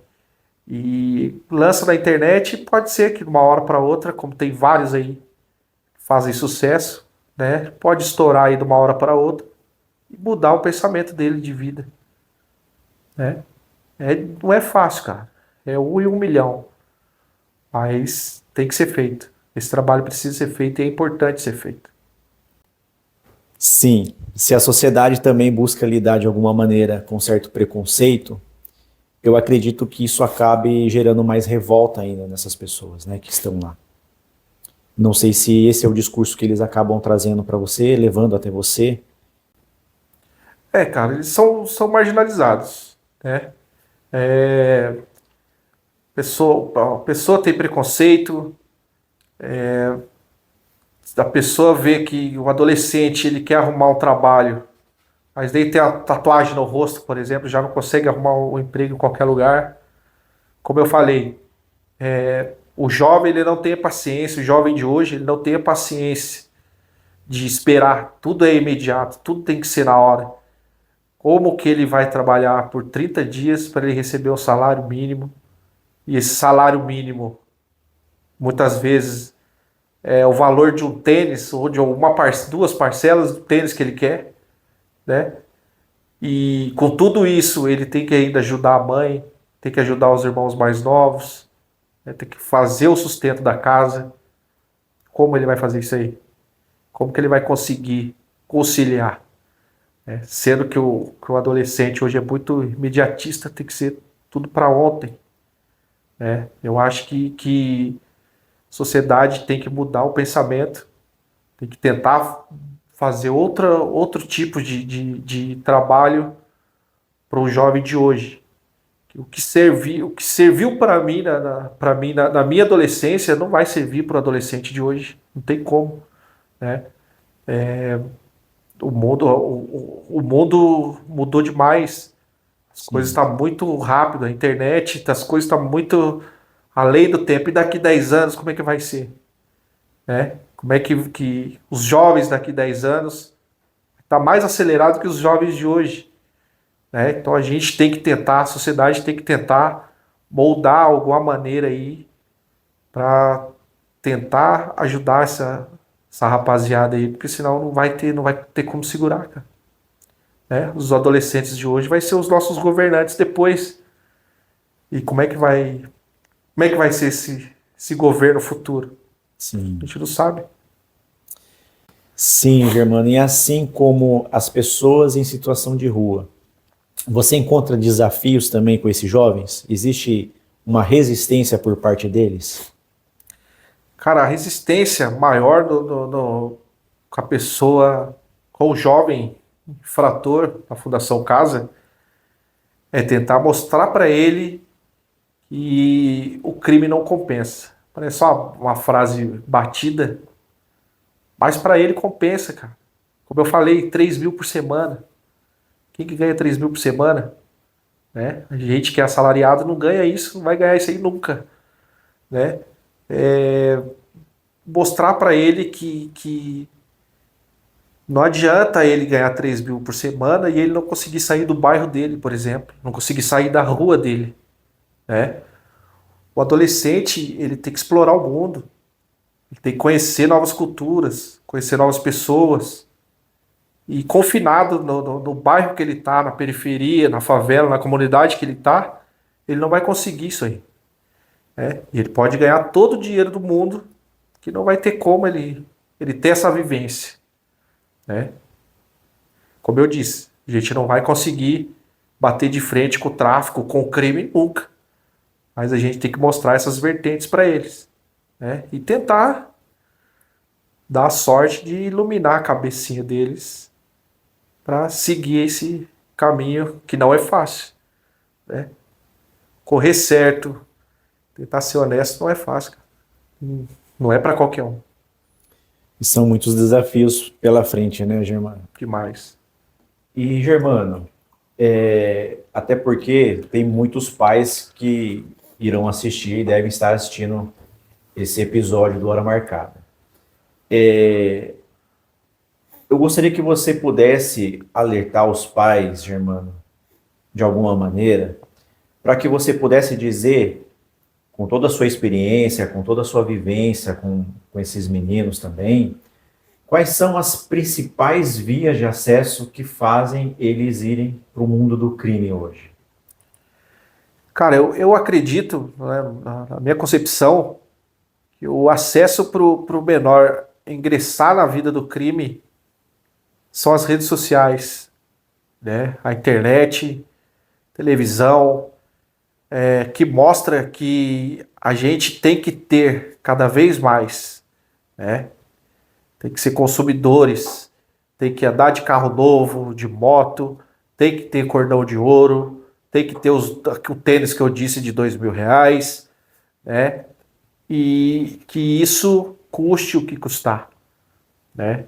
e lança na internet. E pode ser que de uma hora para outra, como tem vários aí que fazem sucesso, né? Pode estourar aí de uma hora para outra e mudar o pensamento dele de vida, né? Não é fácil, cara. É 1 em 1 milhão. Mas tem que ser feito. Esse trabalho precisa ser feito e é importante ser feito. Sim, se a sociedade também busca lidar de alguma maneira com certo preconceito, eu acredito que isso acabe gerando mais revolta ainda nessas pessoas, né, que estão lá. Não sei se esse é o discurso que eles acabam trazendo para você, levando até você. Cara, eles são marginalizados, né? A pessoa tem preconceito, a pessoa vê que o adolescente ele quer arrumar um trabalho, mas daí tem a tatuagem no rosto, por exemplo, já não consegue arrumar um emprego em qualquer lugar. Como eu falei, o jovem ele não tem a paciência, o jovem de hoje ele não tem a paciência de esperar, tudo é imediato, tudo tem que ser na hora. Como que ele vai trabalhar por 30 dias para ele receber o salário mínimo? E esse salário mínimo, muitas vezes, é o valor de um tênis ou de duas parcelas do tênis que ele quer, né? E com tudo isso, ele tem que ainda ajudar a mãe, tem que ajudar os irmãos mais novos, né? Tem que fazer o sustento da casa. Como ele vai fazer isso aí? Como que ele vai conseguir conciliar? Sendo que o adolescente hoje é muito imediatista, tem que ser tudo para ontem, né? Eu acho que a sociedade tem que mudar o pensamento, tem que tentar fazer outro tipo de trabalho para o jovem de hoje. O que serviu para mim, na minha adolescência não vai servir para o adolescente de hoje. Não tem como, né? O mundo mudou demais. As coisas estão muito rápido, a internet, as coisas estão muito além do tempo. E daqui 10 anos, como é que vai ser? Né? Como é que os jovens daqui 10 anos está mais acelerado que os jovens de hoje? Né? Então a gente tem que tentar, a sociedade tem que tentar moldar alguma maneira aí para tentar ajudar essa rapaziada aí, porque senão não vai ter como segurar, cara. Né? Os adolescentes de hoje vai ser os nossos governantes depois. E como é que vai ser esse governo futuro? Sim. A gente não sabe. Sim, Germano, e assim como as pessoas em situação de rua, você encontra desafios também com esses jovens? Existe uma resistência por parte deles? Cara, a resistência maior com a pessoa, com o jovem infrator da Fundação Casa, é tentar mostrar para ele que o crime não compensa. Parece só uma frase batida, mas para ele compensa, cara. Como eu falei, 3 mil por semana. Quem que ganha 3 mil por semana? Né? A gente que é assalariado não ganha isso, não vai ganhar isso aí nunca. né? Mostrar para ele que não adianta ele ganhar 3 mil por semana e ele não conseguir sair do bairro dele, por exemplo, não conseguir sair da rua dele, né? O adolescente, ele tem que explorar o mundo, ele tem que conhecer novas culturas, conhecer novas pessoas. E confinado no bairro que ele está, na periferia, na favela, na comunidade que ele está, ele não vai conseguir isso aí, né? E ele pode ganhar todo o dinheiro do mundo, que não vai ter como ele ter essa vivência, né? Como eu disse, a gente não vai conseguir bater de frente com o tráfico, com o crime nunca. Mas a gente tem que mostrar essas vertentes para eles, né? E tentar dar a sorte de iluminar a cabecinha deles para seguir esse caminho que não é fácil, né? Correr certo, tentar ser honesto não é fácil, cara. Não é para qualquer um. E são muitos desafios pela frente, né, Germano? Demais. E, Germano, até porque tem muitos pais que irão assistir e devem estar assistindo esse episódio do Hora Marcada. Eu gostaria que você pudesse alertar os pais, Germano, de alguma maneira, para que você pudesse dizer, com toda a sua experiência, com toda a sua vivência com esses meninos também, quais são as principais vias de acesso que fazem eles irem para o mundo do crime hoje? Cara, eu acredito, né, na minha concepção, que o acesso para o menor ingressar na vida do crime são as redes sociais, né? A internet, televisão, que mostra que a gente tem que ter cada vez mais, né? Tem que ser consumidores, tem que andar de carro novo, de moto, tem que ter cordão de ouro, tem que ter o tênis que eu disse de R$ 2.000, né? E que isso custe o que custar, né?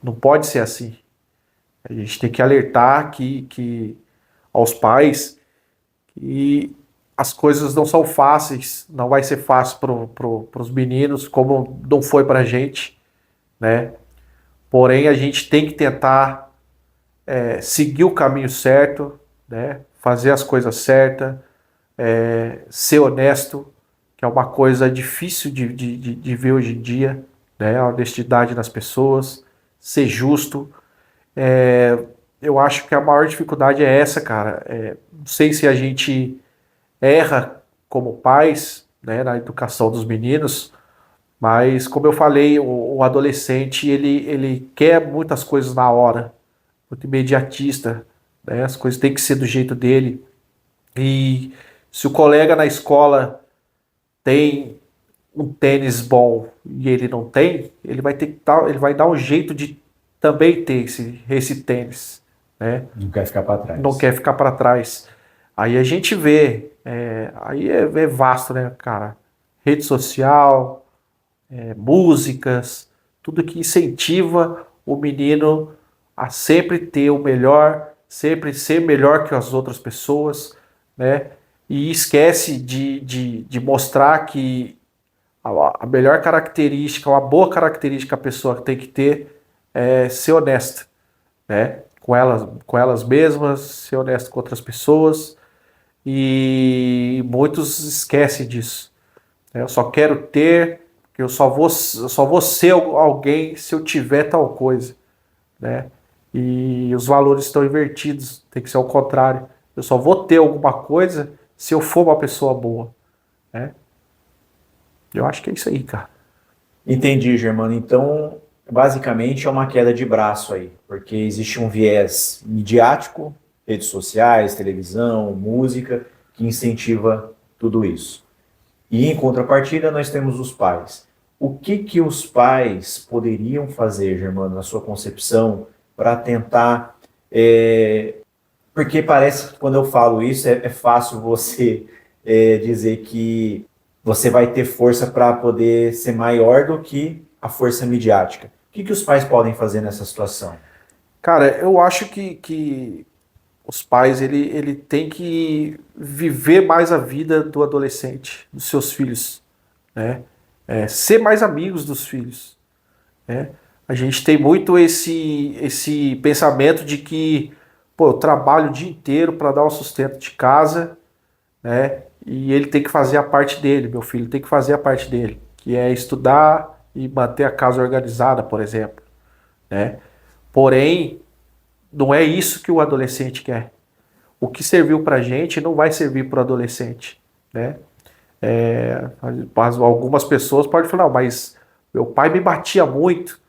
Não pode ser assim. A gente tem que alertar que aos pais que as coisas não são fáceis, não vai ser fácil para os meninos, como não foi para a gente, né? Porém, a gente tem que tentar seguir o caminho certo, né? Fazer as coisas certas, ser honesto, que é uma coisa difícil de ver hoje em dia, né? A honestidade nas pessoas, ser justo. Eu acho que a maior dificuldade é essa, cara. Não sei se a gente erra como pais, né, na educação dos meninos, mas como eu falei, o adolescente ele quer muitas coisas na hora, muito imediatista, né? As coisas têm que ser do jeito dele. E se o colega na escola tem um tênis bom e ele não tem, ele vai ter que ele vai dar um jeito de também ter esse tênis, né? Não quer ficar para trás. Não quer ficar para trás. Aí a gente vê, aí é vasto, né, cara? Rede social, músicas, tudo que incentiva o menino a sempre ter o melhor, sempre ser melhor que as outras pessoas, né? E esquece de mostrar que a melhor característica, uma boa característica que a pessoa tem que ter é ser honesta, né? Com elas mesmas, ser honesto com outras pessoas. E muitos esquecem disso, né? Eu só quero ter, que eu só vou ser alguém se eu tiver tal coisa, né? E os valores estão invertidos, tem que ser ao contrário. Eu só vou ter alguma coisa se eu for uma pessoa boa, né? Eu acho que é isso aí, cara. Entendi, Germano. Então, basicamente é uma queda de braço aí, porque existe um viés midiático, redes sociais, televisão, música, que incentiva tudo isso. E em contrapartida, nós temos os pais. O que os pais poderiam fazer, Germano, na sua concepção, para tentar. Porque parece que quando eu falo isso, é fácil você dizer que você vai ter força para poder ser maior do que a força midiática. O que os pais podem fazer nessa situação? Cara, eu acho que Os pais, ele tem que viver mais a vida do adolescente, dos seus filhos, né? Ser mais amigos dos filhos, né? A gente tem muito esse pensamento de que, pô, eu trabalho o dia inteiro para dar o sustento de casa, né? E ele tem que fazer a parte dele, meu filho tem que fazer a parte dele, que é estudar e manter a casa organizada, por exemplo, né? Porém, não é isso que o adolescente quer. O que serviu para a gente não vai servir para o adolescente, né? Algumas pessoas podem falar, não, mas meu pai me batia muito,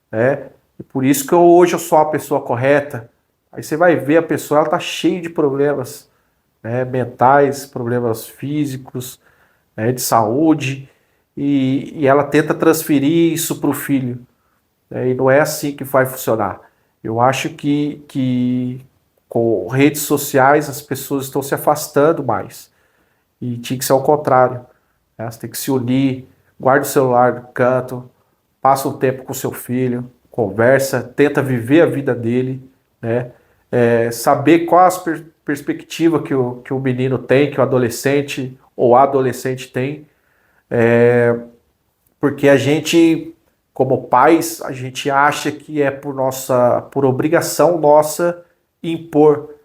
né? E por isso que hoje eu sou a pessoa correta. Aí você vai ver a pessoa, ela tá cheia de problemas, né? Mentais, problemas físicos, né? De saúde, e ela tenta transferir isso para o filho, né? E não é assim que vai funcionar. Eu acho que com redes sociais as pessoas estão se afastando mais. E tinha que ser ao contrário, né? Você tem que se unir, guarda o celular no canto, passa um tempo com seu filho, conversa, tenta viver a vida dele, né? Saber qual a perspectiva que o menino tem, que o adolescente ou a adolescente tem, porque a gente, como pais, a gente acha que é por obrigação nossa impor,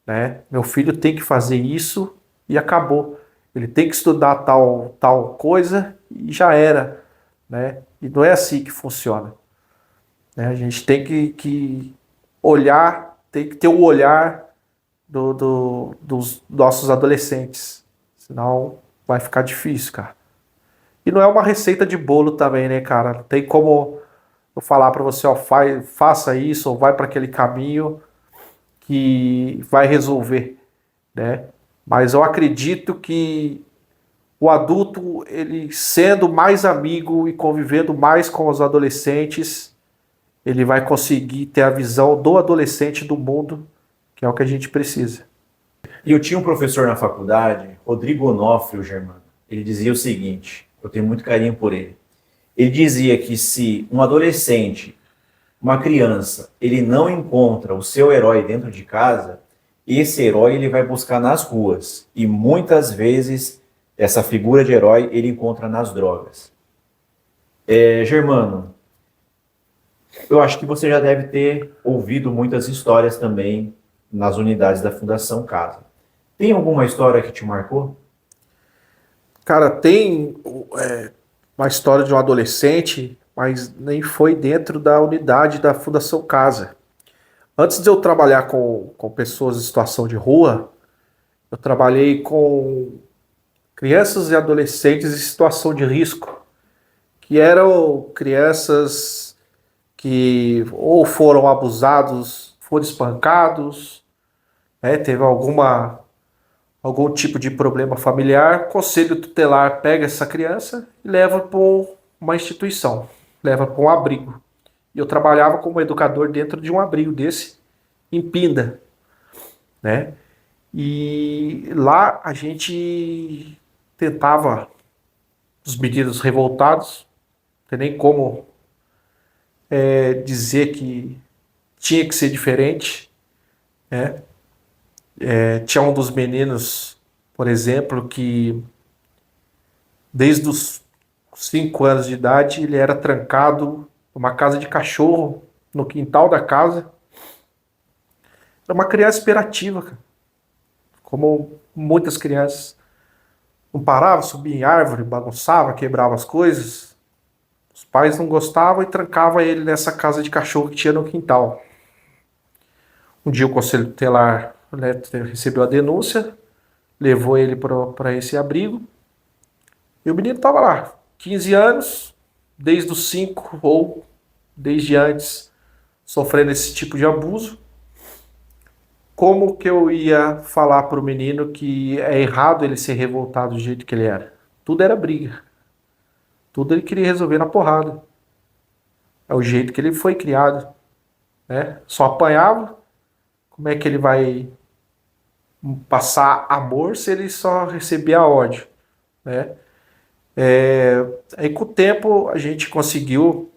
né? Meu filho tem que fazer isso e acabou. Ele tem que estudar tal coisa e já era, né? E não é assim que funciona, né? A gente tem que olhar, tem que ter o olhar dos nossos adolescentes, senão vai ficar difícil, cara. E não é uma receita de bolo também, né, cara? Não tem como eu falar para você, ó, faça isso ou vai para aquele caminho que vai resolver, né? Mas eu acredito que o adulto, ele sendo mais amigo e convivendo mais com os adolescentes, ele vai conseguir ter a visão do adolescente do mundo, que é o que a gente precisa. E eu tinha um professor na faculdade, Rodrigo Onofre, o Germano. Ele dizia o seguinte, eu tenho muito carinho por ele. Ele dizia que se um adolescente, uma criança, ele não encontra o seu herói dentro de casa, esse herói ele vai buscar nas ruas. E muitas vezes essa figura de herói ele encontra nas drogas. Germano, eu acho que você já deve ter ouvido muitas histórias também nas unidades da Fundação Casa. Tem alguma história que te marcou? Cara, tem uma história de um adolescente, mas nem foi dentro da unidade da Fundação Casa. Antes de eu trabalhar com pessoas em situação de rua, eu trabalhei com crianças e adolescentes em situação de risco, que eram crianças que ou foram abusados, foram espancados, né, teve algum tipo de problema familiar, o conselho tutelar pega essa criança e leva para uma instituição, leva para um abrigo. E eu trabalhava como educador dentro de um abrigo desse, em Pinda, né? E lá a gente tentava, os meninos revoltados, não tem nem como dizer que tinha que ser diferente, né? Tinha um dos meninos, por exemplo, que desde os 5 anos de idade ele era trancado numa casa de cachorro, no quintal da casa. Era uma criança hiperativa, cara. Como muitas crianças. Não parava, subia em árvore, bagunçava, quebrava as coisas. Os pais não gostavam e trancavam ele nessa casa de cachorro que tinha no quintal. Um dia o conselho tutelar, né, recebeu a denúncia, levou ele para esse abrigo. E o menino estava lá, 15 anos, desde os 5 ou desde antes, sofrendo esse tipo de abuso. Como que eu ia falar para o menino que é errado ele ser revoltado do jeito que ele era? Tudo era briga. Tudo ele queria resolver na porrada. É o jeito que ele foi criado, né? Só apanhava. Como é que ele vai passar amor se ele só recebia ódio, né? Aí com o tempo a gente conseguiu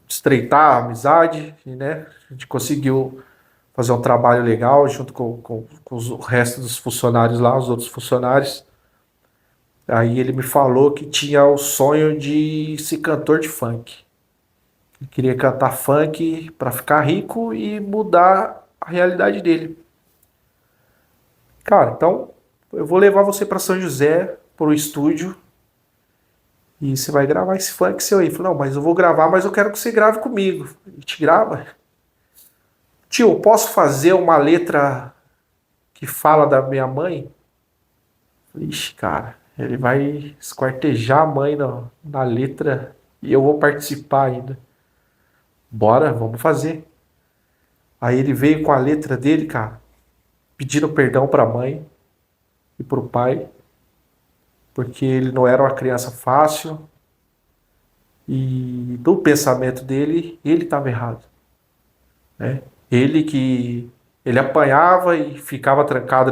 estreitar a amizade, né? A gente conseguiu fazer um trabalho legal junto com o resto dos funcionários lá, os outros funcionários. Aí ele me falou que tinha o sonho de ser cantor de funk. Ele queria cantar funk para ficar rico e mudar a realidade dele. Cara, então eu vou levar você para São José, pro estúdio, e você vai gravar esse funk seu aí. Ele falou, não, mas eu vou gravar, mas eu quero que você grave comigo. A gente grava. Tio, eu posso fazer uma letra que fala da minha mãe? Ixi, cara, ele vai esquartejar a mãe na letra e eu vou participar ainda. Bora, vamos fazer. Aí ele veio com a letra dele, cara, pedindo perdão pra mãe e pro pai, porque ele não era uma criança fácil e do pensamento dele, ele estava errado, né? Ele apanhava e ficava trancado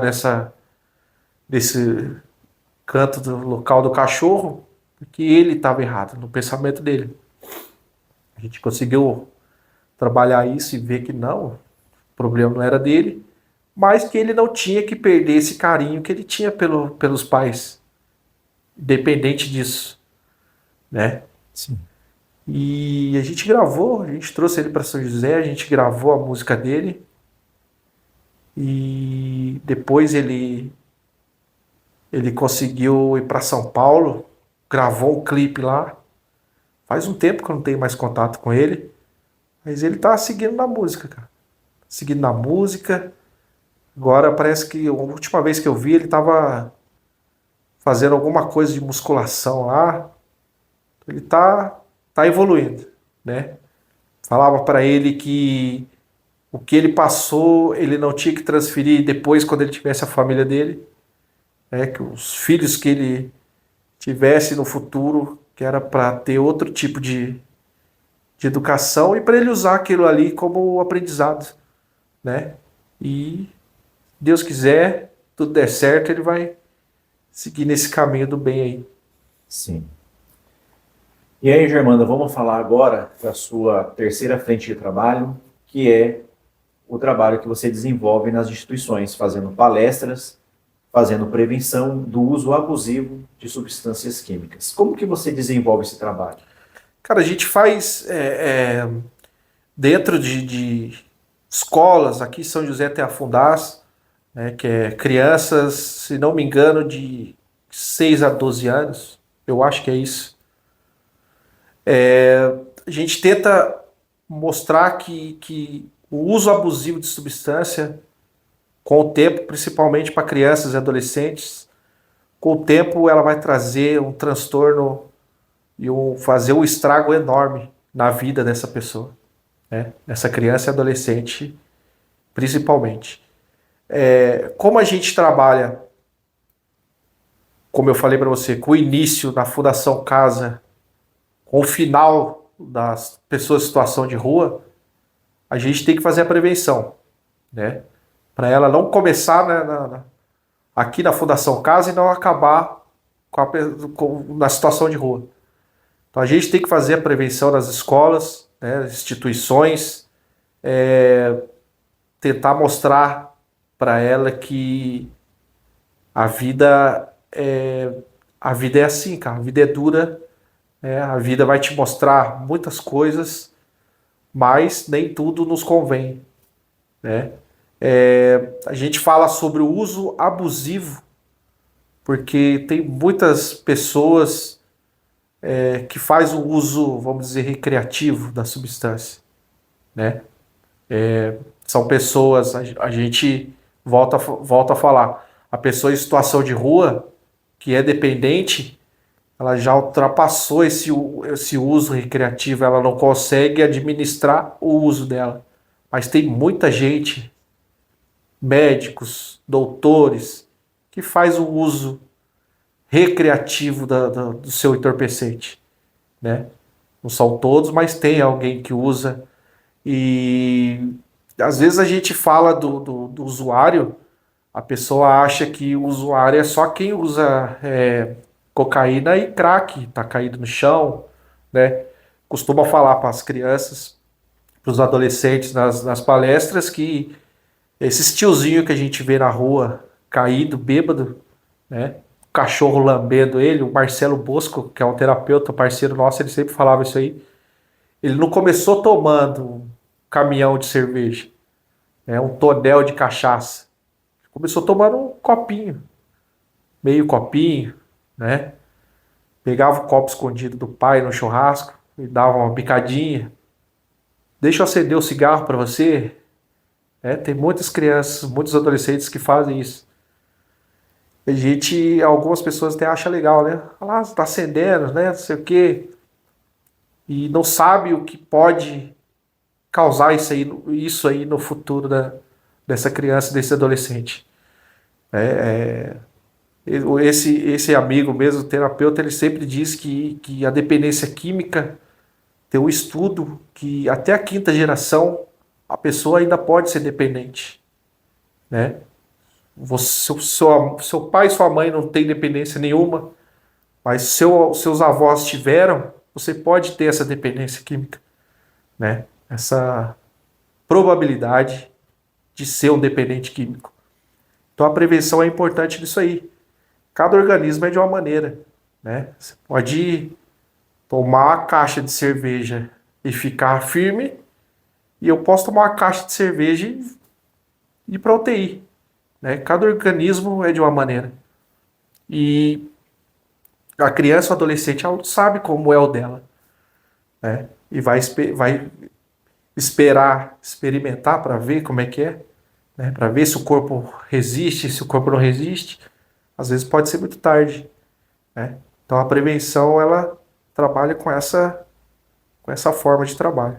nesse canto do local do cachorro, porque ele estava errado no pensamento dele. A gente conseguiu trabalhar isso e ver que não, o problema não era dele, mas que ele não tinha que perder esse carinho que ele tinha pelos pais, independente disso, né? Sim. E a gente gravou, a gente trouxe ele para São José, a gente gravou a música dele e depois ele conseguiu ir para São Paulo, gravou um clipe lá. Faz um tempo que eu não tenho mais contato com ele, mas ele tá seguindo na música, cara. Seguindo na música. Agora parece que a última vez que eu vi ele tava fazendo alguma coisa de musculação lá. Ele tá evoluindo, né? Falava para ele que o que ele passou, ele não tinha que transferir depois quando ele tivesse a família dele, né? Que os filhos que ele tivesse no futuro, que era para ter outro tipo de educação e para ele usar aquilo ali como aprendizado, né? E Deus quiser, tudo der certo, ele vai seguir nesse caminho do bem aí. Sim. E aí, Germana, vamos falar agora da sua terceira frente de trabalho, que é o trabalho que você desenvolve nas instituições, fazendo palestras, fazendo prevenção do uso abusivo de substâncias químicas. Como que você desenvolve esse trabalho? Cara, a gente faz dentro de escolas, aqui em São José tem a Fundas, né, que é crianças, se não me engano, de 6 a 12 anos, eu acho que é isso. A gente tenta mostrar que o uso abusivo de substância, com o tempo, principalmente para crianças e adolescentes, com o tempo ela vai trazer um transtorno e fazer um estrago enorme na vida dessa pessoa, né? Dessa criança e adolescente, principalmente. Como a gente trabalha, como eu falei para você, com o início na Fundação Casa, com o final das pessoas em situação de rua, a gente tem que fazer a prevenção, né? Para ela não começar aqui na Fundação Casa e não acabar na situação de rua. Então a gente tem que fazer a prevenção nas escolas, né, nas instituições, tentar mostrar para ela que a vida é assim, cara. A vida é dura, a vida vai te mostrar muitas coisas, mas nem tudo nos convém, né? A gente fala sobre o uso abusivo, porque tem muitas pessoas que faz o uso, vamos dizer, recreativo da substância, né? São pessoas, a gente volta a falar, a pessoa em situação de rua, que é dependente, ela já ultrapassou esse uso recreativo, ela não consegue administrar o uso dela. Mas tem muita gente, médicos, doutores, que faz o uso recreativo do seu entorpecente, né? Não são todos, mas tem alguém que usa. E às vezes a gente fala do usuário, a pessoa acha que o usuário é só quem usa cocaína e crack, tá caído no chão, né? Costuma falar para as crianças, para os adolescentes nas palestras que Esses tiozinho que a gente vê na rua, caído, bêbado, né? O cachorro lambendo ele, o Marcelo Bosco, que é um terapeuta, parceiro nosso, ele sempre falava isso aí. Ele não começou tomando um caminhão de cerveja, né? Um tonel de cachaça. Começou tomando um copinho, meio copinho, né? Pegava o copo escondido do pai no churrasco e dava uma bicadinha. Deixa eu acender o cigarro para você. Tem muitas crianças, muitos adolescentes que fazem isso. Algumas pessoas até acham legal, né? Fala, você tá acendendo, né? Não sei o quê. E não sabe o que pode causar isso aí no futuro dessa criança, desse adolescente. Esse amigo mesmo, terapeuta, ele sempre diz que a dependência química tem um estudo que até a quinta geração a pessoa ainda pode ser dependente, né? Seu pai e sua mãe não têm dependência nenhuma, mas seus avós tiveram, você pode ter essa dependência química, né? Essa probabilidade de ser um dependente químico. Então a prevenção é importante nisso aí. Cada organismo é de uma maneira, né? Você pode tomar uma caixa de cerveja e ficar firme, e eu posso tomar uma caixa de cerveja e ir para UTI, né? Cada organismo é de uma maneira. E a criança ou adolescente, ela não sabe como é o dela, né? E vai esperar experimentar para ver como é que é, né? Para ver se o corpo resiste, se o corpo não resiste. Às vezes pode ser muito tarde, né? Então a prevenção, ela trabalha com essa forma de trabalho.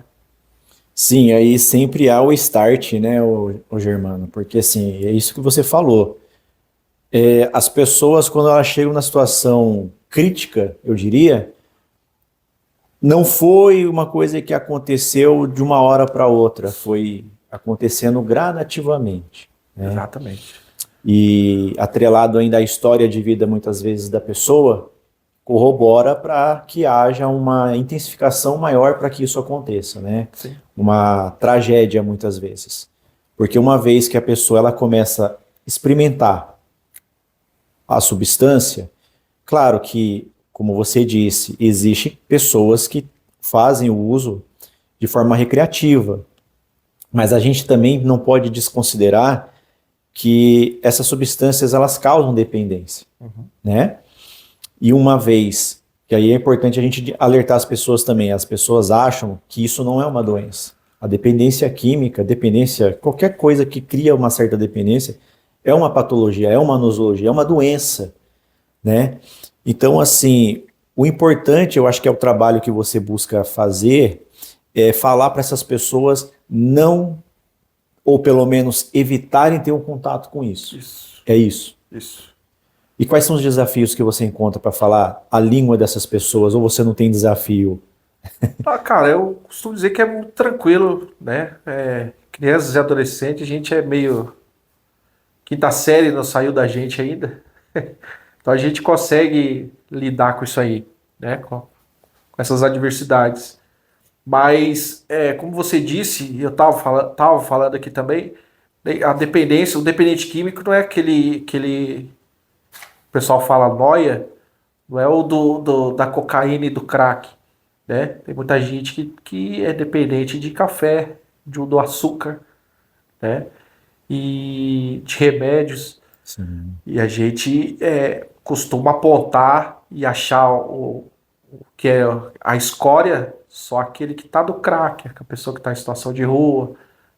Sim, aí sempre há o start, né, o Germano, porque assim, é isso que você falou. As pessoas, quando elas chegam na situação crítica, eu diria, não foi uma coisa que aconteceu de uma hora para outra, foi acontecendo gradativamente, né? Exatamente. E atrelado ainda à história de vida, muitas vezes, da pessoa, corrobora para que haja uma intensificação maior para que isso aconteça, né? Sim. Uma tragédia, muitas vezes. Porque uma vez que a pessoa ela começa a experimentar a substância, claro que, como você disse, existem pessoas que fazem o uso de forma recreativa, mas a gente também não pode desconsiderar que essas substâncias elas causam dependência, né? E uma vez, que aí é importante a gente alertar as pessoas também, as pessoas acham que isso não é uma doença. A dependência química, dependência, qualquer coisa que cria uma certa dependência, é uma patologia, é uma nosologia, é uma doença, né? Então, assim, o importante, eu acho que é o trabalho que você busca fazer, é falar para essas pessoas não, ou pelo menos evitarem ter um contato com isso. Isso. É isso. Isso. E quais são os desafios que você encontra para falar a língua dessas pessoas? Ou você não tem desafio? Cara, eu costumo dizer que é muito tranquilo, né? Crianças e adolescentes, a gente é meio... Quinta série não saiu da gente ainda. Então a gente consegue lidar com isso aí, né? Com essas adversidades. Mas, como você disse, e eu tava falando aqui também, né, a dependência, o dependente químico não é aquele o pessoal fala nóia, não é o da cocaína e do crack, né? Tem muita gente que é dependente de café, do açúcar, né? E de remédios. Sim. E a gente costuma apontar e achar o que é a escória, só aquele que está do crack, a pessoa que está em situação de rua,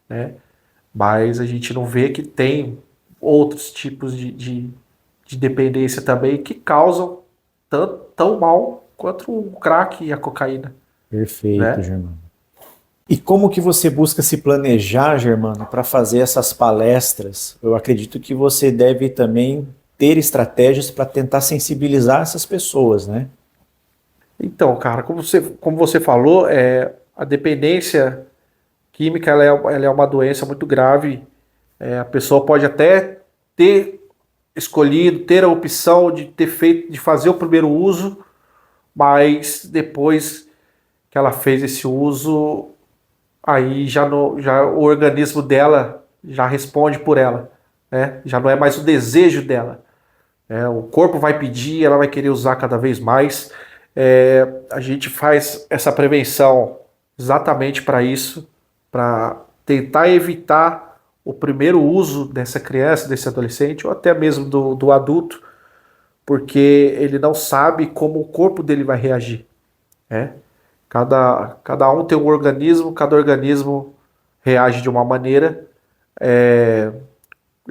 né? Mas a gente não vê que tem outros tipos de dependência também que causam tão mal quanto o crack e a cocaína, Perfeito, né? Germano. E como que você busca se planejar, Germano, para fazer essas palestras? Eu acredito que você deve também ter estratégias para tentar sensibilizar essas pessoas, né? Então, cara, como você falou, a dependência química ela é uma doença muito grave. A pessoa pode até ter escolhido, ter a opção de ter feito, de fazer o primeiro uso, mas depois que ela fez esse uso, aí já o organismo dela já responde por ela, né? Já não é mais o desejo dela. O corpo vai pedir, ela vai querer usar cada vez mais. A gente faz essa prevenção exatamente para isso, para tentar evitar o primeiro uso dessa criança, desse adolescente, ou até mesmo do adulto, porque ele não sabe como o corpo dele vai reagir, né? Cada um tem um organismo, cada organismo reage de uma maneira.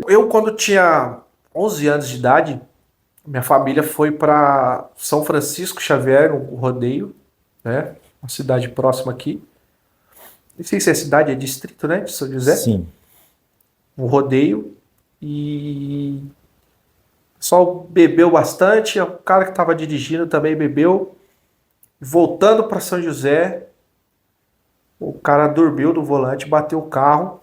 Eu, quando tinha 11 anos de idade, minha família foi para São Francisco Xavier, um rodeio, né? Uma cidade próxima aqui. Não sei se é cidade, é distrito, né? De São José. Sim. Um rodeio. E o pessoal bebeu bastante. O cara que estava dirigindo também bebeu. Voltando para São José, o cara dormiu no volante, bateu o carro.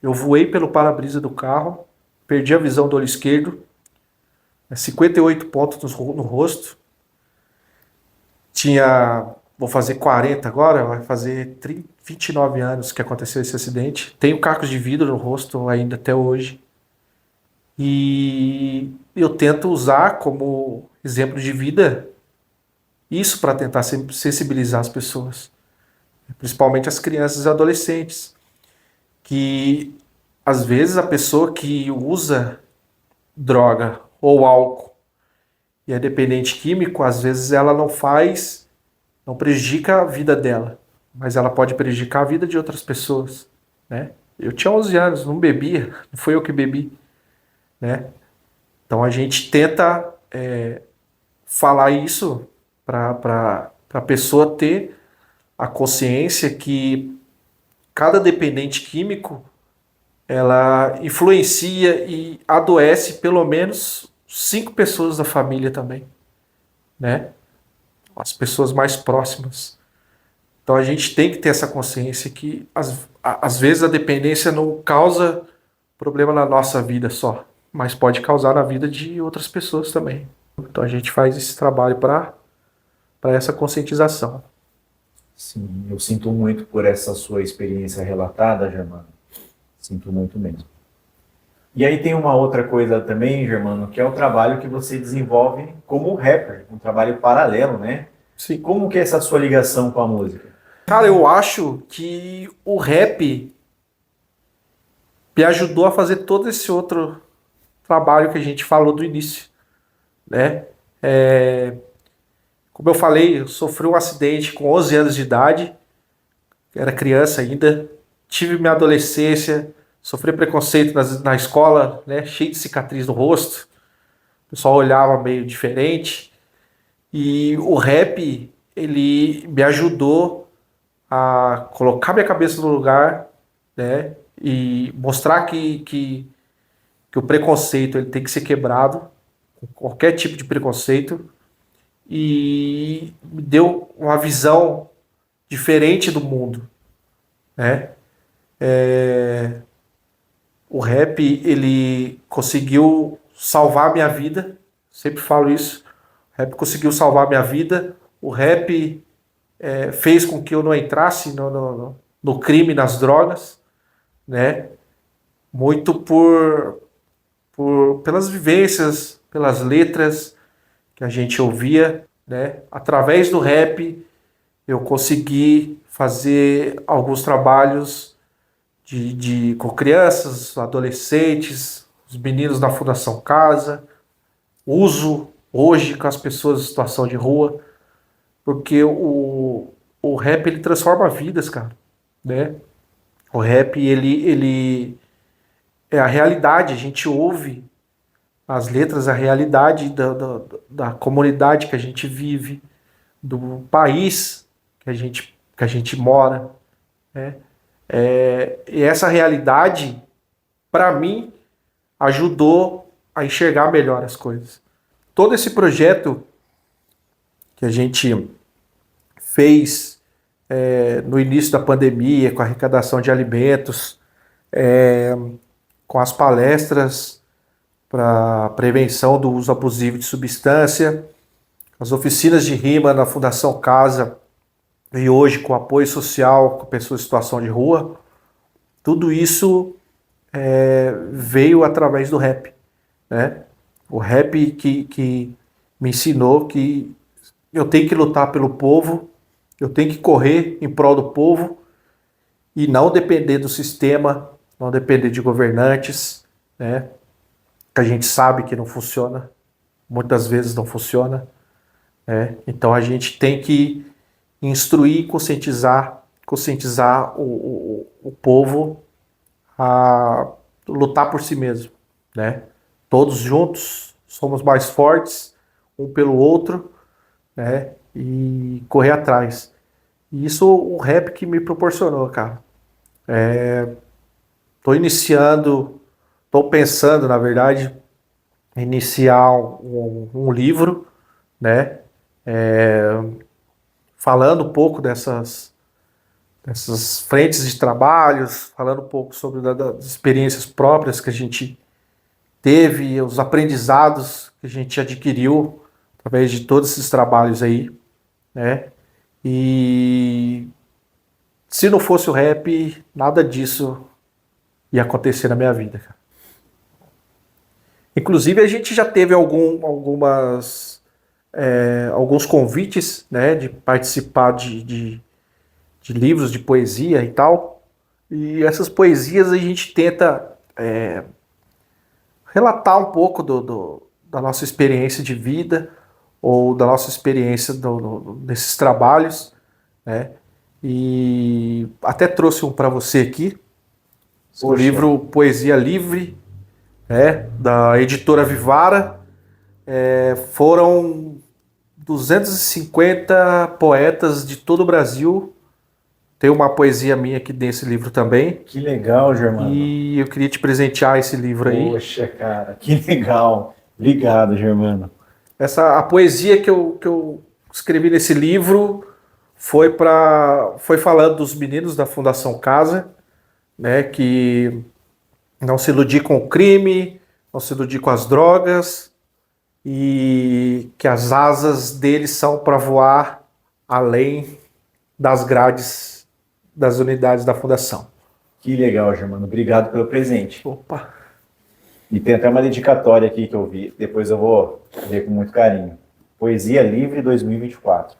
Eu voei pelo para-brisa do carro, perdi a visão do olho esquerdo, 58 pontos no rosto. Vou fazer 40 agora, vai fazer 29 anos que aconteceu esse acidente. Tenho cacos de vidro no rosto ainda até hoje. E eu tento usar como exemplo de vida isso para tentar sensibilizar as pessoas, principalmente as crianças e adolescentes, que às vezes a pessoa que usa droga ou álcool e é dependente químico, às vezes ela não prejudica a vida dela, mas ela pode prejudicar a vida de outras pessoas, né? Eu tinha 11 anos, não bebia, não foi eu que bebi, né? Então a gente tenta falar isso para a pessoa ter a consciência que cada dependente químico ela influencia e adoece pelo menos 5 pessoas da família também, né? As pessoas mais próximas. Então a gente tem que ter essa consciência que às vezes a dependência não causa problema na nossa vida só, mas pode causar na vida de outras pessoas também. Então a gente faz esse trabalho para essa conscientização. Sim, eu sinto muito por essa sua experiência relatada, Germano. Sinto muito mesmo. E aí tem uma outra coisa também, Germano, que é o trabalho que você desenvolve como rapper, um trabalho paralelo, né? Sim. Como que é essa sua ligação com a música? Cara, eu acho que o rap me ajudou a fazer todo esse outro trabalho que a gente falou do início, né? Como eu falei, eu sofri um acidente com 11 anos de idade, era criança ainda, tive minha adolescência, sofri preconceito na escola, né? Cheio de cicatriz no rosto, o pessoal olhava meio diferente, e o rap, ele me ajudou a colocar minha cabeça no lugar, né? E mostrar que o preconceito ele tem que ser quebrado, qualquer tipo de preconceito, e me deu uma visão diferente do mundo, né? O rap, ele conseguiu salvar minha vida, sempre falo isso, o rap conseguiu salvar minha vida, o rap fez com que eu não entrasse no crime, nas drogas, né? Muito pelas vivências, pelas letras que a gente ouvia, né? Através do rap eu consegui fazer alguns trabalhos com crianças, adolescentes, os meninos da Fundação Casa, uso hoje com as pessoas em situação de rua, porque o rap ele transforma vidas, cara, né? O rap ele é a realidade, a gente ouve as letras, a realidade da comunidade que a gente vive, do país que a gente mora, né? E essa realidade, para mim, ajudou a enxergar melhor as coisas. Todo esse projeto que a gente fez no início da pandemia, com a arrecadação de alimentos, com as palestras para prevenção do uso abusivo de substância, as oficinas de rima na Fundação Casa e hoje com apoio social com pessoas em situação de rua, tudo isso veio através do rap, né? O rap que me ensinou que eu tenho que lutar pelo povo, eu tenho que correr em prol do povo e não depender do sistema, não depender de governantes, né? Que a gente sabe que não funciona, muitas vezes não funciona, né? Então a gente tem que instruir, conscientizar o povo a lutar por si mesmo, né? Todos juntos somos mais fortes, um pelo outro, né? E correr atrás. E isso o rap que me proporcionou, cara. Tô iniciando, tô pensando, na verdade, em iniciar um livro, né? Falando um pouco dessas frentes de trabalhos, falando um pouco sobre das experiências próprias que a gente teve, os aprendizados que a gente adquiriu através de todos esses trabalhos aí, né? E se não fosse o rap, nada disso ia acontecer na minha vida, cara. Inclusive, a gente já teve alguns convites, né, de participar de livros de poesia e tal. E essas poesias a gente tenta relatar um pouco da nossa experiência de vida ou da nossa experiência desses trabalhos, né? E até trouxe um para você aqui, o Poxa. livro Poesia Livre, né, da editora Vivara. Foram 250 poetas de todo o Brasil. Tem uma poesia minha aqui nesse livro também. Que legal, Germano. E eu queria te presentear esse livro aí. Poxa, cara, que legal. Obrigado, Germano. A poesia que eu escrevi nesse livro foi falando dos meninos da Fundação Casa, né, que não se iludir com o crime, não se iludir com as drogas e que as asas deles são para voar além das grades das unidades da Fundação. Que legal, Germano. Obrigado pelo presente. Opa! E tem até uma dedicatória aqui que eu vi, depois eu vou ver com muito carinho. Poesia Livre 2024.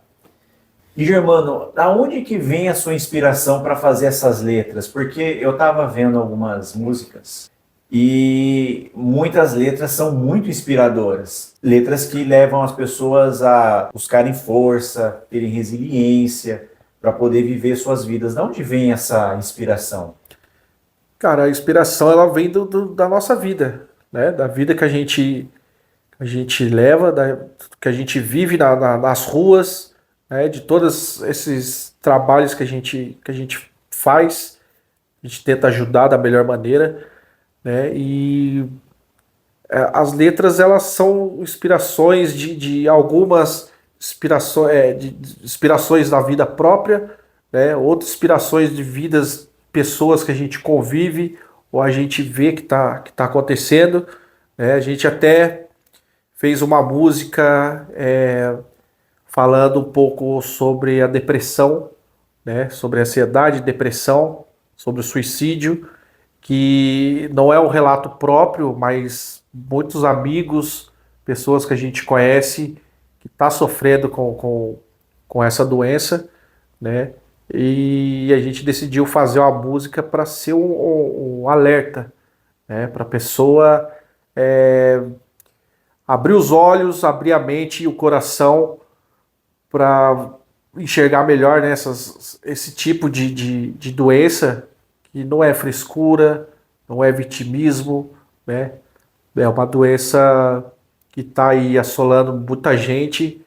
E, Germano, da onde que vem a sua inspiração para fazer essas letras? Porque eu estava vendo algumas músicas e muitas letras são muito inspiradoras. Letras que levam as pessoas a buscarem força, terem resiliência para poder viver suas vidas. Da onde vem essa inspiração? Cara, a inspiração ela vem da nossa vida, né? Da vida que a gente leva, que a gente vive nas ruas, né? De todos esses trabalhos que a gente faz, a gente tenta ajudar da melhor maneira, né? E as letras elas são inspirações de algumas inspirações da vida própria, né? Outras inspirações de vidas, pessoas que a gente convive ou a gente vê que tá acontecendo, né? A gente até fez uma música falando um pouco sobre a depressão, né? Sobre a ansiedade, depressão, sobre o suicídio, que não é um relato próprio, mas muitos amigos, pessoas que a gente conhece, que está sofrendo com essa doença, né? E a gente decidiu fazer uma música para ser um alerta, né? Para a pessoa abrir os olhos, abrir a mente e o coração para enxergar melhor, né, esse tipo de doença que não é frescura, não é vitimismo, né? É uma doença que está aí assolando muita gente,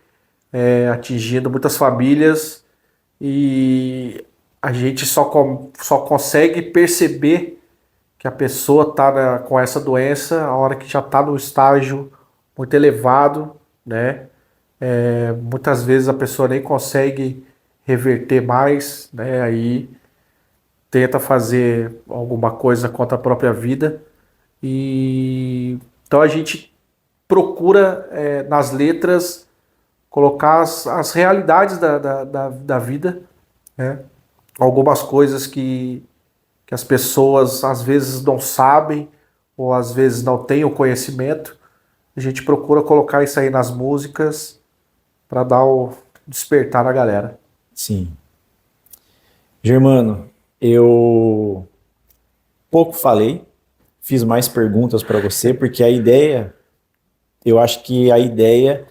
atingindo muitas famílias e a gente só consegue perceber que a pessoa está com essa doença a hora que já está no estágio muito elevado, né? Muitas vezes a pessoa nem consegue reverter mais, né? Aí tenta fazer alguma coisa contra a própria vida. E então a gente procura nas letras colocar as realidades da vida, né? Algumas coisas que que as pessoas às vezes não sabem ou às vezes não têm o conhecimento. A gente procura colocar isso aí nas músicas para dar o despertar na galera. Sim. Germano, eu pouco falei, fiz mais perguntas para você, porque eu acho que a ideia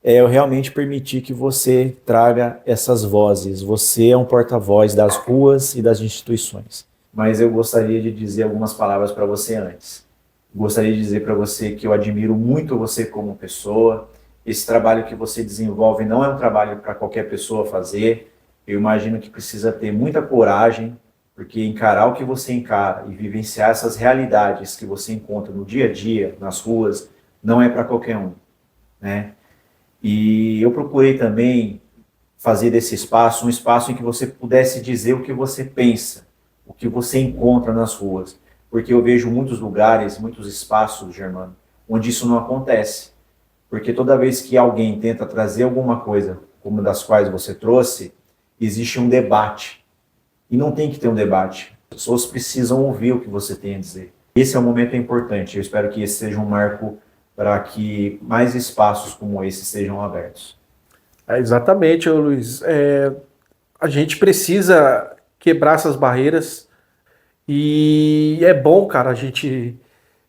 é eu realmente permitir que você traga essas vozes. Você é um porta-voz das ruas e das instituições. Mas eu gostaria de dizer algumas palavras para você antes. Gostaria de dizer para você que eu admiro muito você como pessoa. Esse trabalho que você desenvolve não é um trabalho para qualquer pessoa fazer. Eu imagino que precisa ter muita coragem, porque encarar o que você encara e vivenciar essas realidades que você encontra no dia a dia, nas ruas, não é para qualquer um, né? E eu procurei também fazer desse espaço um espaço em que você pudesse dizer o que você pensa, o que você encontra nas ruas. Porque eu vejo muitos lugares, muitos espaços, Germano, onde isso não acontece. Porque toda vez que alguém tenta trazer alguma coisa, como das quais você trouxe, existe um debate. E não tem que ter um debate. As pessoas precisam ouvir o que você tem a dizer. Esse é um momento importante. Eu espero que esse seja um marco para que mais espaços como esse sejam abertos. Exatamente, Luiz. A gente precisa quebrar essas barreiras e é bom, cara, a gente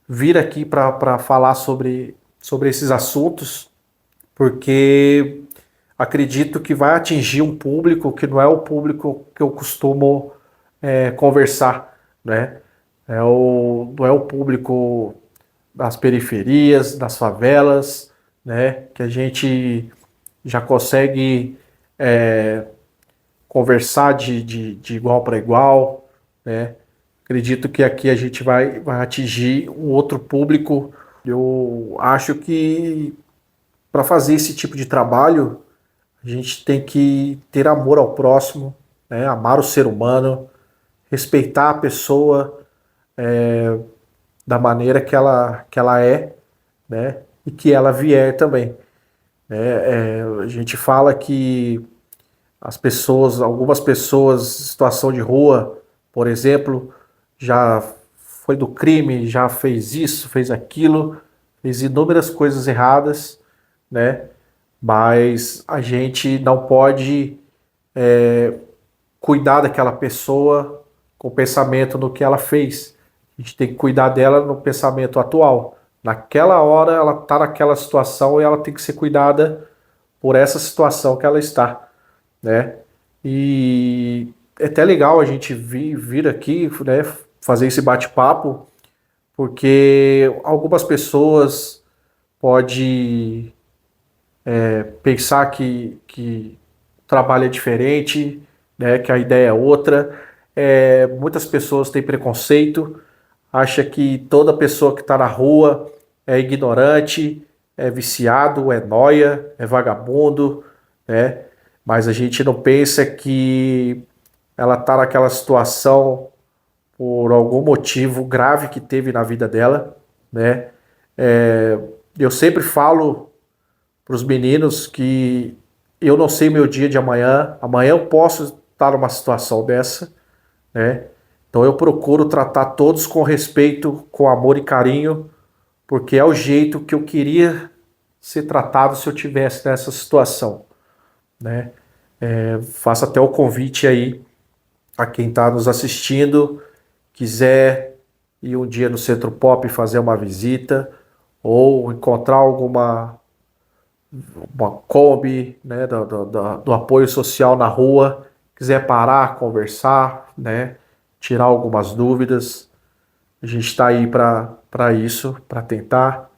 vir aqui para falar sobre esses assuntos, porque acredito que vai atingir um público que não é o público que eu costumo conversar, né? Não é o público das periferias, das favelas, né? Que a gente já consegue conversar de igual para igual, né? Acredito que aqui a gente vai atingir um outro público. Eu acho que para fazer esse tipo de trabalho, a gente tem que ter amor ao próximo, né? Amar o ser humano, respeitar a pessoa da maneira que ela é, né? E que ela vier também. A gente fala que algumas pessoas em situação de rua, por exemplo, já foi do crime, já fez isso, fez aquilo, fez inúmeras coisas erradas, né? Mas a gente não pode cuidar daquela pessoa com o pensamento no que ela fez. A gente tem que cuidar dela no pensamento atual. Naquela hora ela está naquela situação e ela tem que ser cuidada por essa situação que ela está, né? E é até legal a gente vir aqui, né, fazer esse bate-papo, porque algumas pessoas podem pensar que o trabalho é diferente, né, que a ideia é outra. Muitas pessoas têm preconceito, acham que toda pessoa que está na rua é ignorante, é viciado, é nóia, é vagabundo, né? Mas a gente não pensa que ela está naquela situação por algum motivo grave que teve na vida dela, né? Eu sempre falo para os meninos que eu não sei meu dia de amanhã, amanhã eu posso estar numa situação dessa, né? Então eu procuro tratar todos com respeito, com amor e carinho, porque é o jeito que eu queria ser tratado se eu tivesse nessa situação, né? Faço até o convite aí a quem está nos assistindo, quiser ir um dia no Centro Pop fazer uma visita ou encontrar uma Kombi, né, do apoio social na rua, quiser parar, conversar, né, tirar algumas dúvidas, a gente está aí para isso, para tentar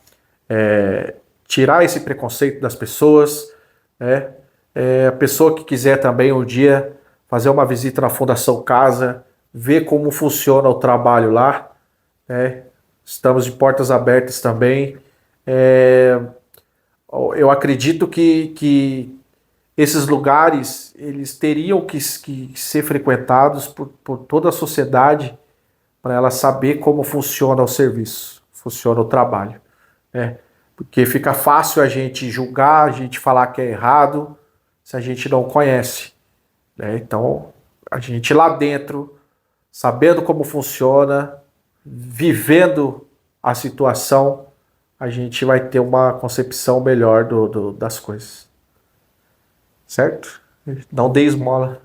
tirar esse preconceito das pessoas, né? A pessoa que quiser também um dia fazer uma visita na Fundação Casa, ver como funciona o trabalho lá, né? Estamos de portas abertas também. Eu acredito que esses lugares eles teriam que ser frequentados por toda a sociedade para ela saber como funciona o serviço, funciona o trabalho, né? Porque fica fácil a gente julgar, a gente falar que é errado, se a gente não conhece, né? Então, a gente lá dentro sabendo como funciona, vivendo a situação, a gente vai ter uma concepção melhor das coisas. Certo? Não dê esmola.